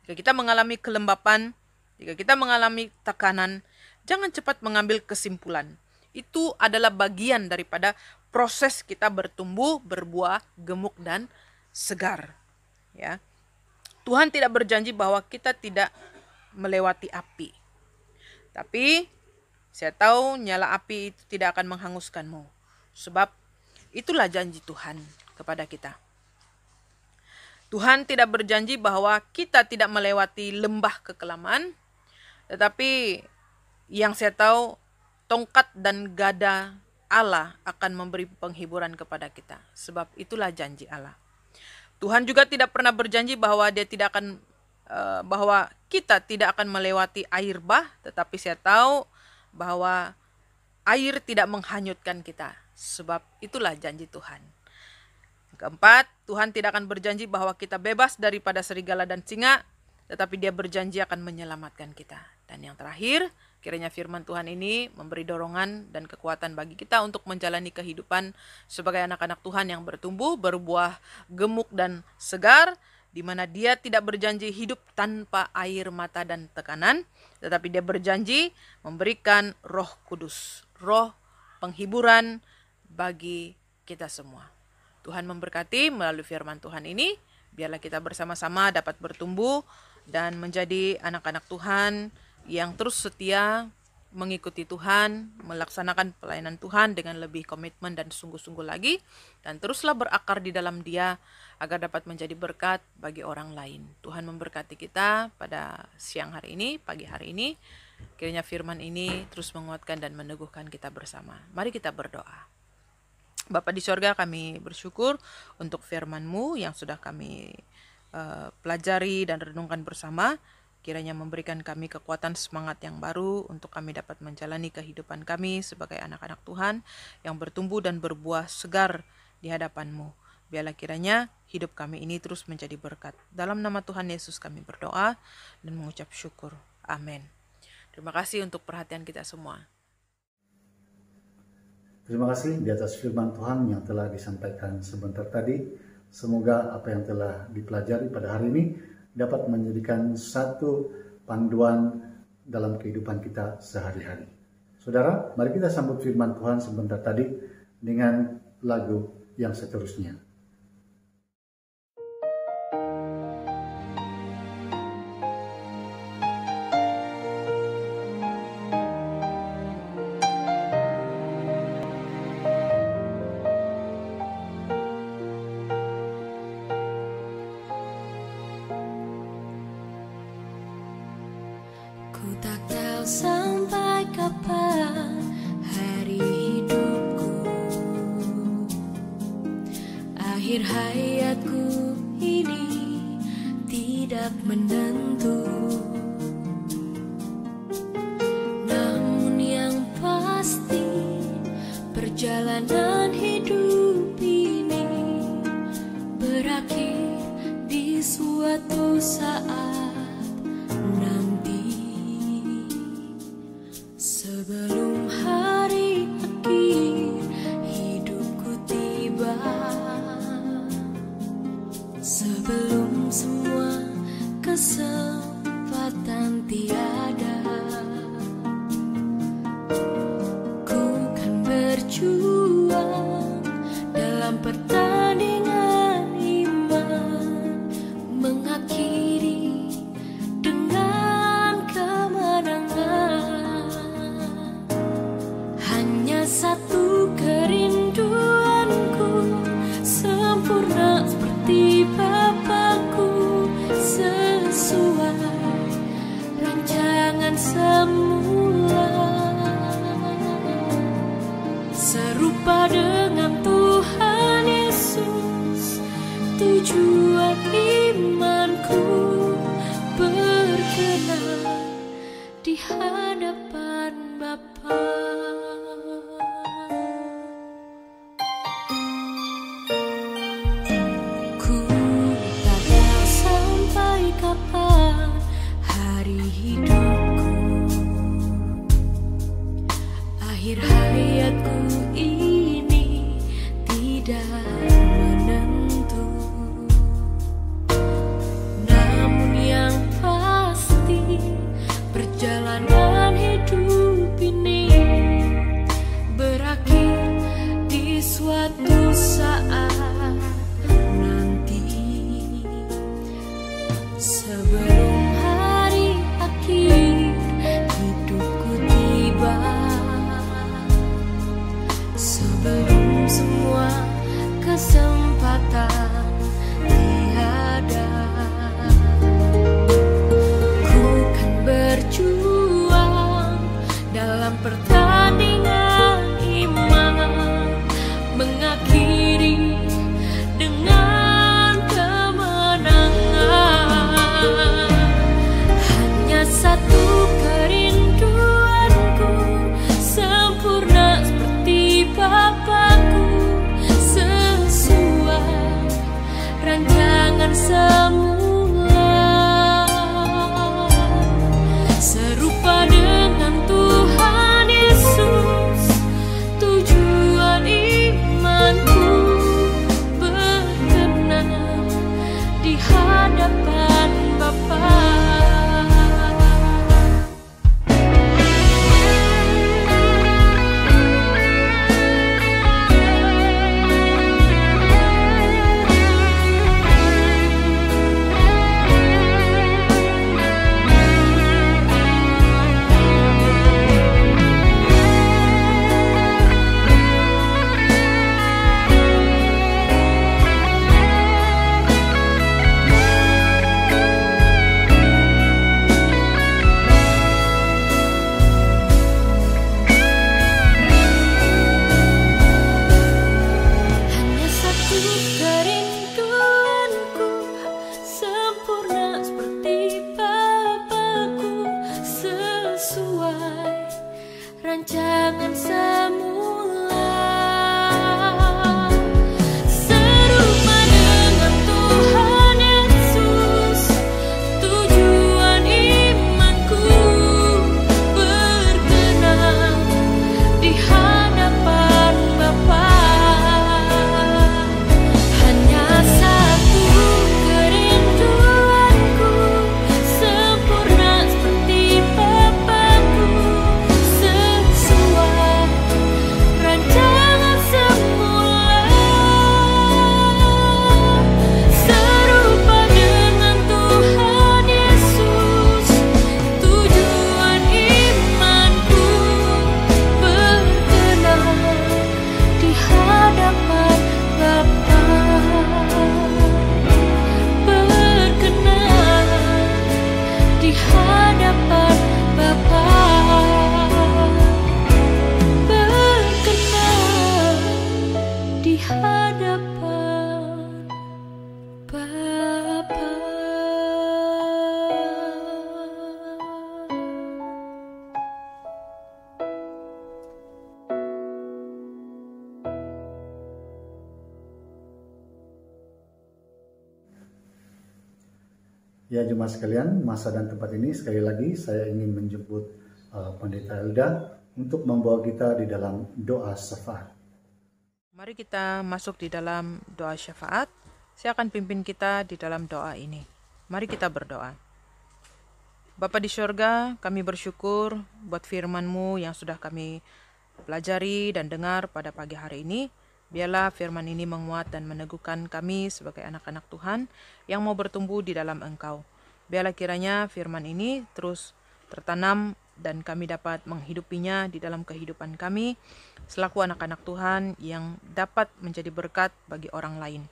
jika kita mengalami kelembapan, jika kita mengalami tekanan, jangan cepat mengambil kesimpulan. Itu adalah bagian daripada proses kita bertumbuh, berbuah, gemuk dan segar. Ya. Tuhan tidak berjanji bahwa kita tidak melewati api. Tapi saya tahu nyala api itu tidak akan menghanguskanmu. Sebab itulah janji Tuhan kepada kita. Tuhan tidak berjanji bahwa kita tidak melewati lembah kekelaman. Tetapi yang saya tahu, tongkat dan gada Allah akan memberi penghiburan kepada kita. Sebab itulah janji Allah. Tuhan juga tidak pernah berjanji bahwa bahwa kita tidak akan melewati air bah, tetapi saya tahu bahwa air tidak menghanyutkan kita, sebab itulah janji Tuhan. Keempat, Tuhan tidak akan berjanji bahwa kita bebas daripada serigala dan singa, tetapi Dia berjanji akan menyelamatkan kita. Dan yang terakhir, kiranya firman Tuhan ini memberi dorongan dan kekuatan bagi kita untuk menjalani kehidupan sebagai anak-anak Tuhan yang bertumbuh, berbuah gemuk dan segar, di mana Dia tidak berjanji hidup tanpa air mata dan tekanan, tetapi Dia berjanji memberikan Roh Kudus, roh penghiburan bagi kita semua. Tuhan memberkati melalui firman Tuhan ini, biarlah kita bersama-sama dapat bertumbuh dan menjadi anak-anak Tuhan yang terus setia mengikuti Tuhan, melaksanakan pelayanan Tuhan dengan lebih komitmen dan sungguh-sungguh lagi, dan teruslah berakar di dalam Dia agar dapat menjadi berkat bagi orang lain. Tuhan memberkati kita pada siang hari ini, pagi hari ini. Kiranya firman ini terus menguatkan dan meneguhkan kita bersama. Mari kita berdoa. Bapa di sorga, kami bersyukur untuk firman-Mu yang sudah kami pelajari dan renungkan bersama. Kiranya memberikan kami kekuatan semangat yang baru untuk kami dapat menjalani kehidupan kami sebagai anak-anak Tuhan yang bertumbuh dan berbuah segar di hadapan-Mu. Biarlah kiranya hidup kami ini terus menjadi berkat. Dalam nama Tuhan Yesus kami berdoa dan mengucap syukur. Amin. Terima kasih untuk perhatian kita semua. Terima kasih di atas firman Tuhan yang telah disampaikan sebentar tadi. Semoga apa yang telah dipelajari pada hari ini dapat menjadikan satu panduan dalam kehidupan kita sehari-hari. Saudara, mari kita sambut firman Tuhan sebentar tadi dengan lagu yang seterusnya. Ku tak tahu sampai kapan hari hidupku, akhir hayatku ini menentu. Namun yang pasti perjalanan hidup ini berakhir di suatu saat nanti. Sebelum hari akhir hidupku tiba, sebelum semua kesempatan tiada, ku kan berjuang dalam pertandingan iman, mengakhiri dengan kemenangan. Hanya satu kerinduanku, sempurna seperti Bapakku, sesuai rancangan semula, serupa dengan Tuhan Yesus. Tujuan imanku berkenan di hadapan Bapa. Ku tak tahu sampai kapan hari hidupku, akhir hayatku ini tidak menentu. Namun yang pasti perjalanan hidup ini berakhir di suatu saat nanti. Sebelum hari akhir hidupku tiba, sebelum semua kesempatan tiada, ku kan berjuang dalam pertandingan iman, mengakhiri dengan kemenangan. Hanya satu kerinduanku, sempurna seperti Bapakku, sesuai rancangan semula, serupa dengan Tuhan Yesus. Tujuan imanku berkenan di hadapan Bapa. Ya jemaat sekalian, masa dan tempat ini sekali lagi saya ingin menjemput Pendeta Elda untuk membawa kita di dalam doa syafaat. Mari kita masuk di dalam doa syafaat. Saya akan pimpin kita di dalam doa ini. Mari kita berdoa. Bapa di sorga, kami bersyukur buat firman-Mu yang sudah kami pelajari dan dengar pada pagi hari ini. Biarlah firman ini menguat dan meneguhkan kami sebagai anak-anak Tuhan yang mau bertumbuh di dalam Engkau. Biarlah kiranya firman ini terus tertanam dan kami dapat menghidupinya di dalam kehidupan kami selaku anak-anak Tuhan yang dapat menjadi berkat bagi orang lain.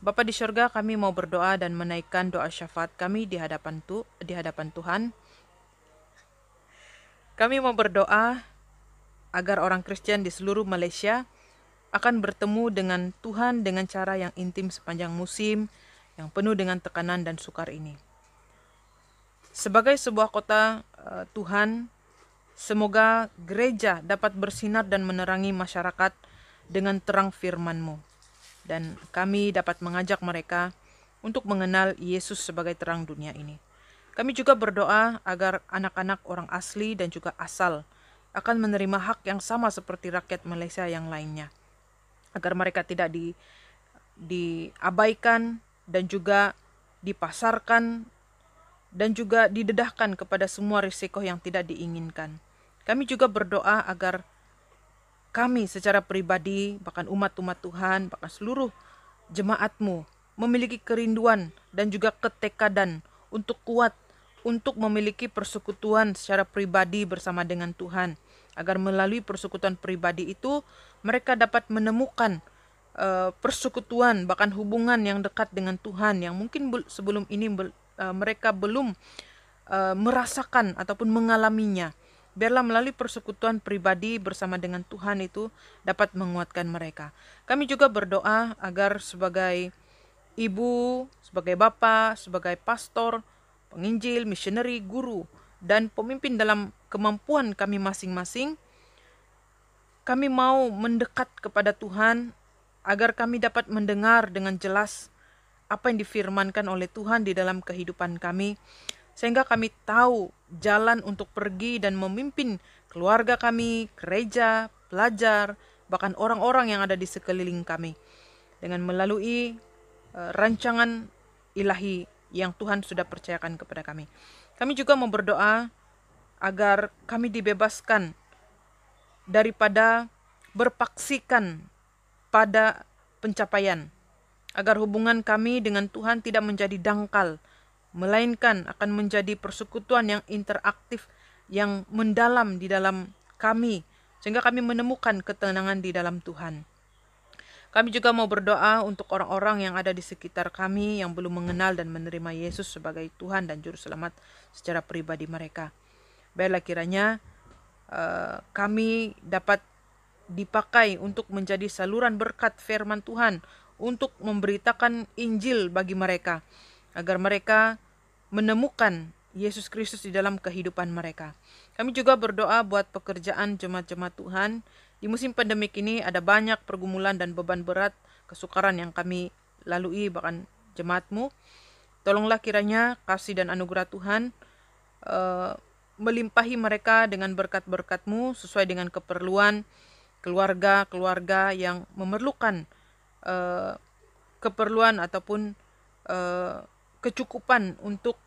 Bapa di surga, kami mau berdoa dan menaikkan doa syafaat kami di hadapan Tuhan. Kami mau berdoa agar orang Kristen di seluruh Malaysia akan bertemu dengan Tuhan dengan cara yang intim sepanjang musim yang penuh dengan tekanan dan sukar ini. Sebagai sebuah kota Tuhan, semoga gereja dapat bersinar dan menerangi masyarakat dengan terang firman-Mu. Dan kami dapat mengajak mereka untuk mengenal Yesus sebagai terang dunia ini. Kami juga berdoa agar anak-anak orang asli dan juga asal akan menerima hak yang sama seperti rakyat Malaysia yang lainnya. Agar mereka tidak diabaikan dan juga dipasarkan dan juga didedahkan kepada semua risiko yang tidak diinginkan. Kami juga berdoa agar kami secara pribadi, bahkan umat-umat Tuhan, bahkan seluruh jemaat-Mu memiliki kerinduan dan juga ketekadan untuk kuat, untuk memiliki persekutuan secara pribadi bersama dengan Tuhan. Agar melalui persekutuan pribadi itu mereka dapat menemukan persekutuan bahkan hubungan yang dekat dengan Tuhan yang mungkin sebelum ini mereka belum merasakan ataupun mengalaminya. Biarlah melalui persekutuan pribadi bersama dengan Tuhan itu dapat menguatkan mereka. Kami juga berdoa agar sebagai ibu, sebagai bapa, sebagai pastor, penginjil, misioneri, guru, dan pemimpin dalam kemampuan kami masing-masing, kami mau mendekat kepada Tuhan agar kami dapat mendengar dengan jelas apa yang difirmankan oleh Tuhan di dalam kehidupan kami, sehingga kami tahu jalan untuk pergi dan memimpin keluarga kami, gereja, pelajar, bahkan orang-orang yang ada di sekeliling kami, dengan melalui rancangan ilahi yang Tuhan sudah percayakan kepada kami. Kami juga mau berdoa agar kami dibebaskan daripada berpaksikan pada pencapaian, agar hubungan kami dengan Tuhan tidak menjadi dangkal, melainkan akan menjadi persekutuan yang interaktif, yang mendalam di dalam kami, sehingga kami menemukan ketenangan di dalam Tuhan. Kami juga mau berdoa untuk orang-orang yang ada di sekitar kami yang belum mengenal dan menerima Yesus sebagai Tuhan dan Juru Selamat secara pribadi mereka. Baiklah kiranya kami dapat dipakai untuk menjadi saluran berkat firman Tuhan, untuk memberitakan Injil bagi mereka, agar mereka menemukan Yesus Kristus di dalam kehidupan mereka. Kami juga berdoa buat pekerjaan jemaat-jemaat Tuhan. Di musim pandemik ini ada banyak pergumulan dan beban berat, kesukaran yang kami lalui, bahkan jemaat-Mu. Tolonglah kiranya kasih dan anugerah Tuhan melimpahi mereka dengan berkat-berkat-Mu sesuai dengan keperluan keluarga-keluarga yang memerlukan keperluan ataupun kecukupan untuk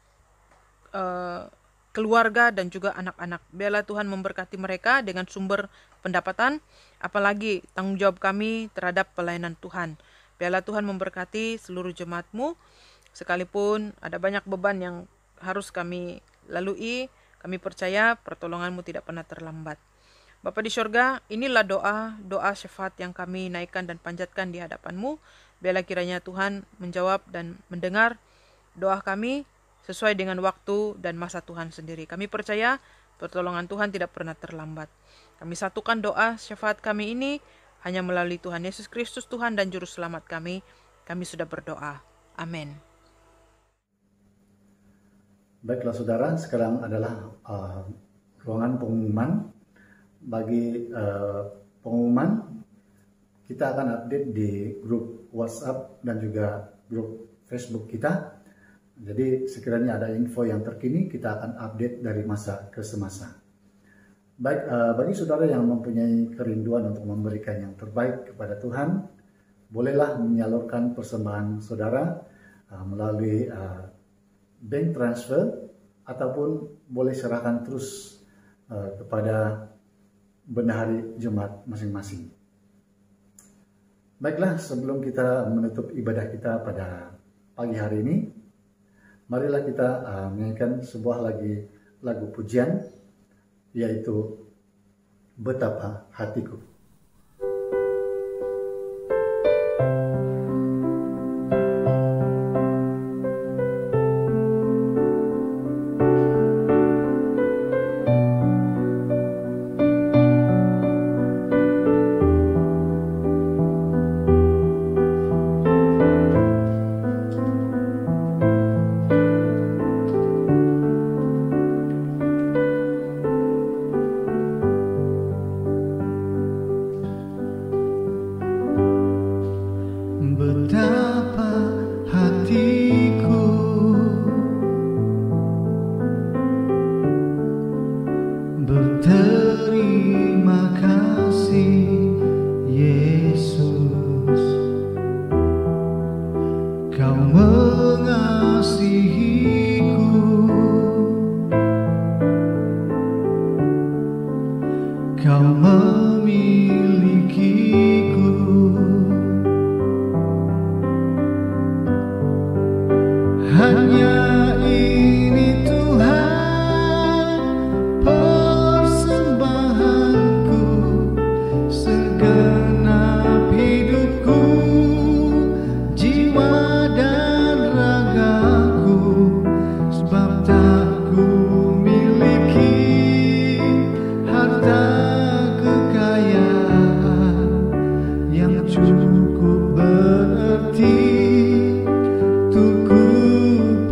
keluarga dan juga anak-anak. Biarlah Tuhan memberkati mereka dengan sumber pendapatan, apalagi tanggung jawab kami terhadap pelayanan Tuhan. Biarlah Tuhan memberkati seluruh jemaat-Mu, sekalipun ada banyak beban yang harus kami lalui, kami percaya pertolongan-Mu tidak pernah terlambat. Bapa di surga, inilah doa syafaat yang kami naikkan dan panjatkan di hadapan-Mu. Biarlah kiranya Tuhan menjawab dan mendengar doa kami sesuai dengan waktu dan masa Tuhan sendiri. Kami percaya pertolongan Tuhan tidak pernah terlambat. Kami satukan doa syafaat kami ini hanya melalui Tuhan Yesus Kristus, Tuhan dan Juru Selamat kami. Kami sudah berdoa. Amin. Baiklah saudara, sekarang adalah ruangan pengumuman. Bagi pengumuman, kita akan update di grup WhatsApp dan juga grup Facebook kita. Jadi sekiranya ada info yang terkini, kita akan update dari masa ke semasa. Baik, bagi saudara yang mempunyai kerinduan untuk memberikan yang terbaik kepada Tuhan, bolehlah menyalurkan persembahan saudara melalui bank transfer, ataupun boleh serahkan terus kepada bendahari jemaat masing-masing. Baiklah, sebelum kita menutup ibadah kita pada pagi hari ini, marilah kita menyanyikan sebuah lagu pujian, yaitu Betapa Hatiku. Betapa hatiku berterima kasih, Yesus, Kau mengasihiku, Kau memilikiku. Hanya ini Tuhan persembahanku, segenap hidupku, jiwa dan ragaku, sebab tak ku miliki harta kekayaan yang cukup berarti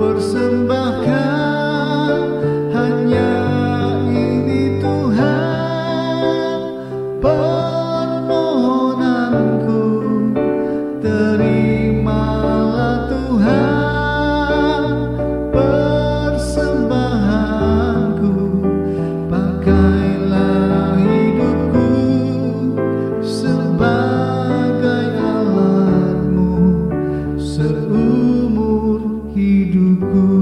persembahkan. Hanya ini Tuhan permohonanku, terimalah Tuhan persembahanku, pakailah hidupku sebagai alatmu seumur hidupku.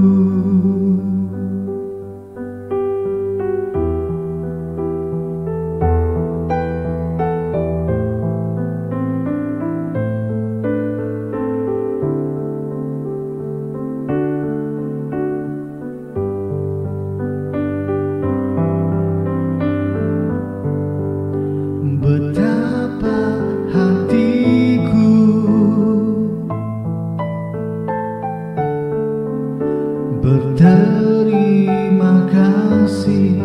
Betapa hatiku berterima kasih,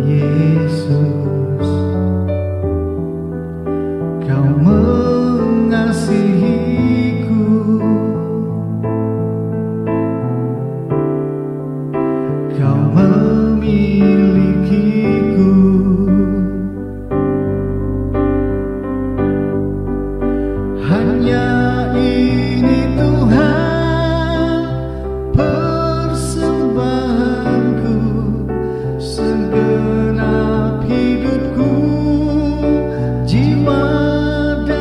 Yesus, Kau mengasihiku, Kau memilikiku. Hanya ini Tuhan persembahanku, segenap hidupku, jiwa dan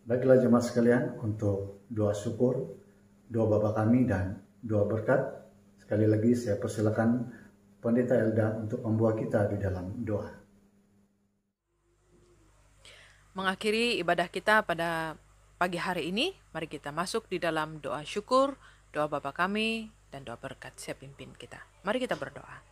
Baiklah jemaat sekalian, untuk doa syukur, doa Bapa kami dan doa berkat, sekali lagi saya persilakan Pendeta Elda untuk membawa kita di dalam doa. Mengakhiri ibadah kita pada pagi hari ini, mari kita masuk di dalam doa syukur, doa Bapa kami, dan doa berkat. Saya pimpin kita. Mari kita berdoa.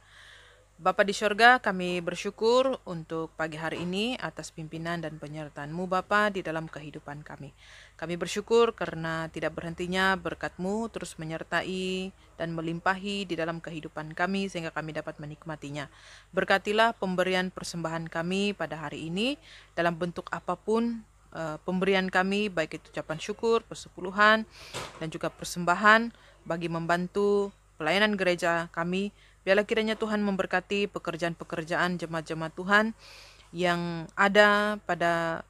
Bapa di sorga, kami bersyukur untuk pagi hari ini atas pimpinan dan penyertaan-Mu Bapa di dalam kehidupan kami. Kami bersyukur karena tidak berhentinya berkat-Mu terus menyertai dan melimpahi di dalam kehidupan kami sehingga kami dapat menikmatinya. Berkatilah pemberian persembahan kami pada hari ini dalam bentuk apapun pemberian kami, baik itu ucapan syukur, persepuluhan, dan juga persembahan bagi membantu pelayanan gereja kami. Biarlah kiranya Tuhan memberkati pekerjaan-pekerjaan jemaat-jemaat Tuhan yang ada pada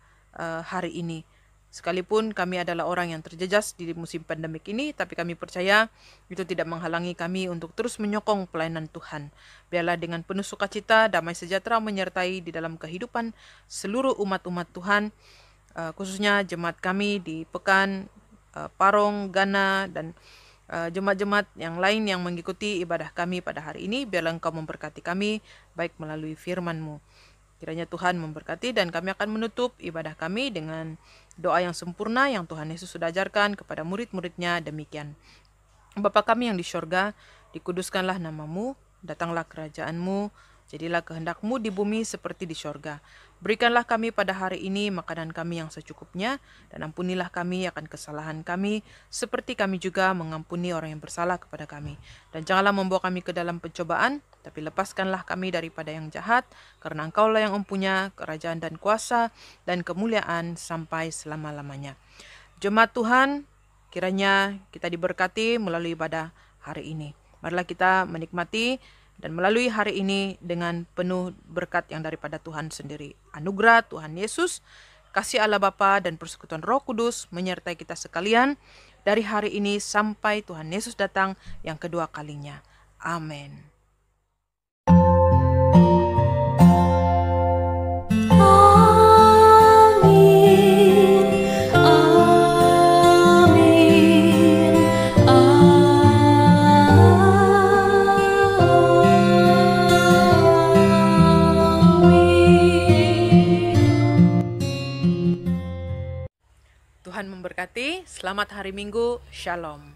hari ini. Sekalipun kami adalah orang yang terjejas di musim pandemik ini, tapi kami percaya itu tidak menghalangi kami untuk terus menyokong pelayanan Tuhan. Biarlah dengan penuh sukacita, damai sejahtera menyertai di dalam kehidupan seluruh umat-umat Tuhan, khususnya jemaat kami di Pekan, Parong, Ghana, dan jemaat-jemaat yang lain yang mengikuti ibadah kami pada hari ini. Biarlah Engkau memberkati kami baik melalui firman-Mu. Kiranya Tuhan memberkati, dan kami akan menutup ibadah kami dengan doa yang sempurna yang Tuhan Yesus sudah ajarkan kepada murid-muridnya demikian. Bapa kami yang di sorga, dikuduskanlah nama-Mu, datanglah kerajaan-Mu, jadilah kehendak-Mu di bumi seperti di sorga. Berikanlah kami pada hari ini makanan kami yang secukupnya, dan ampunilah kami akan kesalahan kami, seperti kami juga mengampuni orang yang bersalah kepada kami. Dan janganlah membawa kami ke dalam pencobaan, tapi lepaskanlah kami daripada yang jahat, karena Engkaulah yang mempunyai kerajaan dan kuasa dan kemuliaan sampai selama-lamanya. Jemaat Tuhan, kiranya kita diberkati melalui ibadah hari ini. Marilah kita menikmati dan melalui hari ini dengan penuh berkat yang daripada Tuhan sendiri. Anugerah Tuhan Yesus, kasih Allah Bapa dan persekutuan Roh Kudus menyertai kita sekalian dari hari ini sampai Tuhan Yesus datang yang kedua kalinya. Amin. Tuhan memberkati. Selamat hari Minggu. Shalom.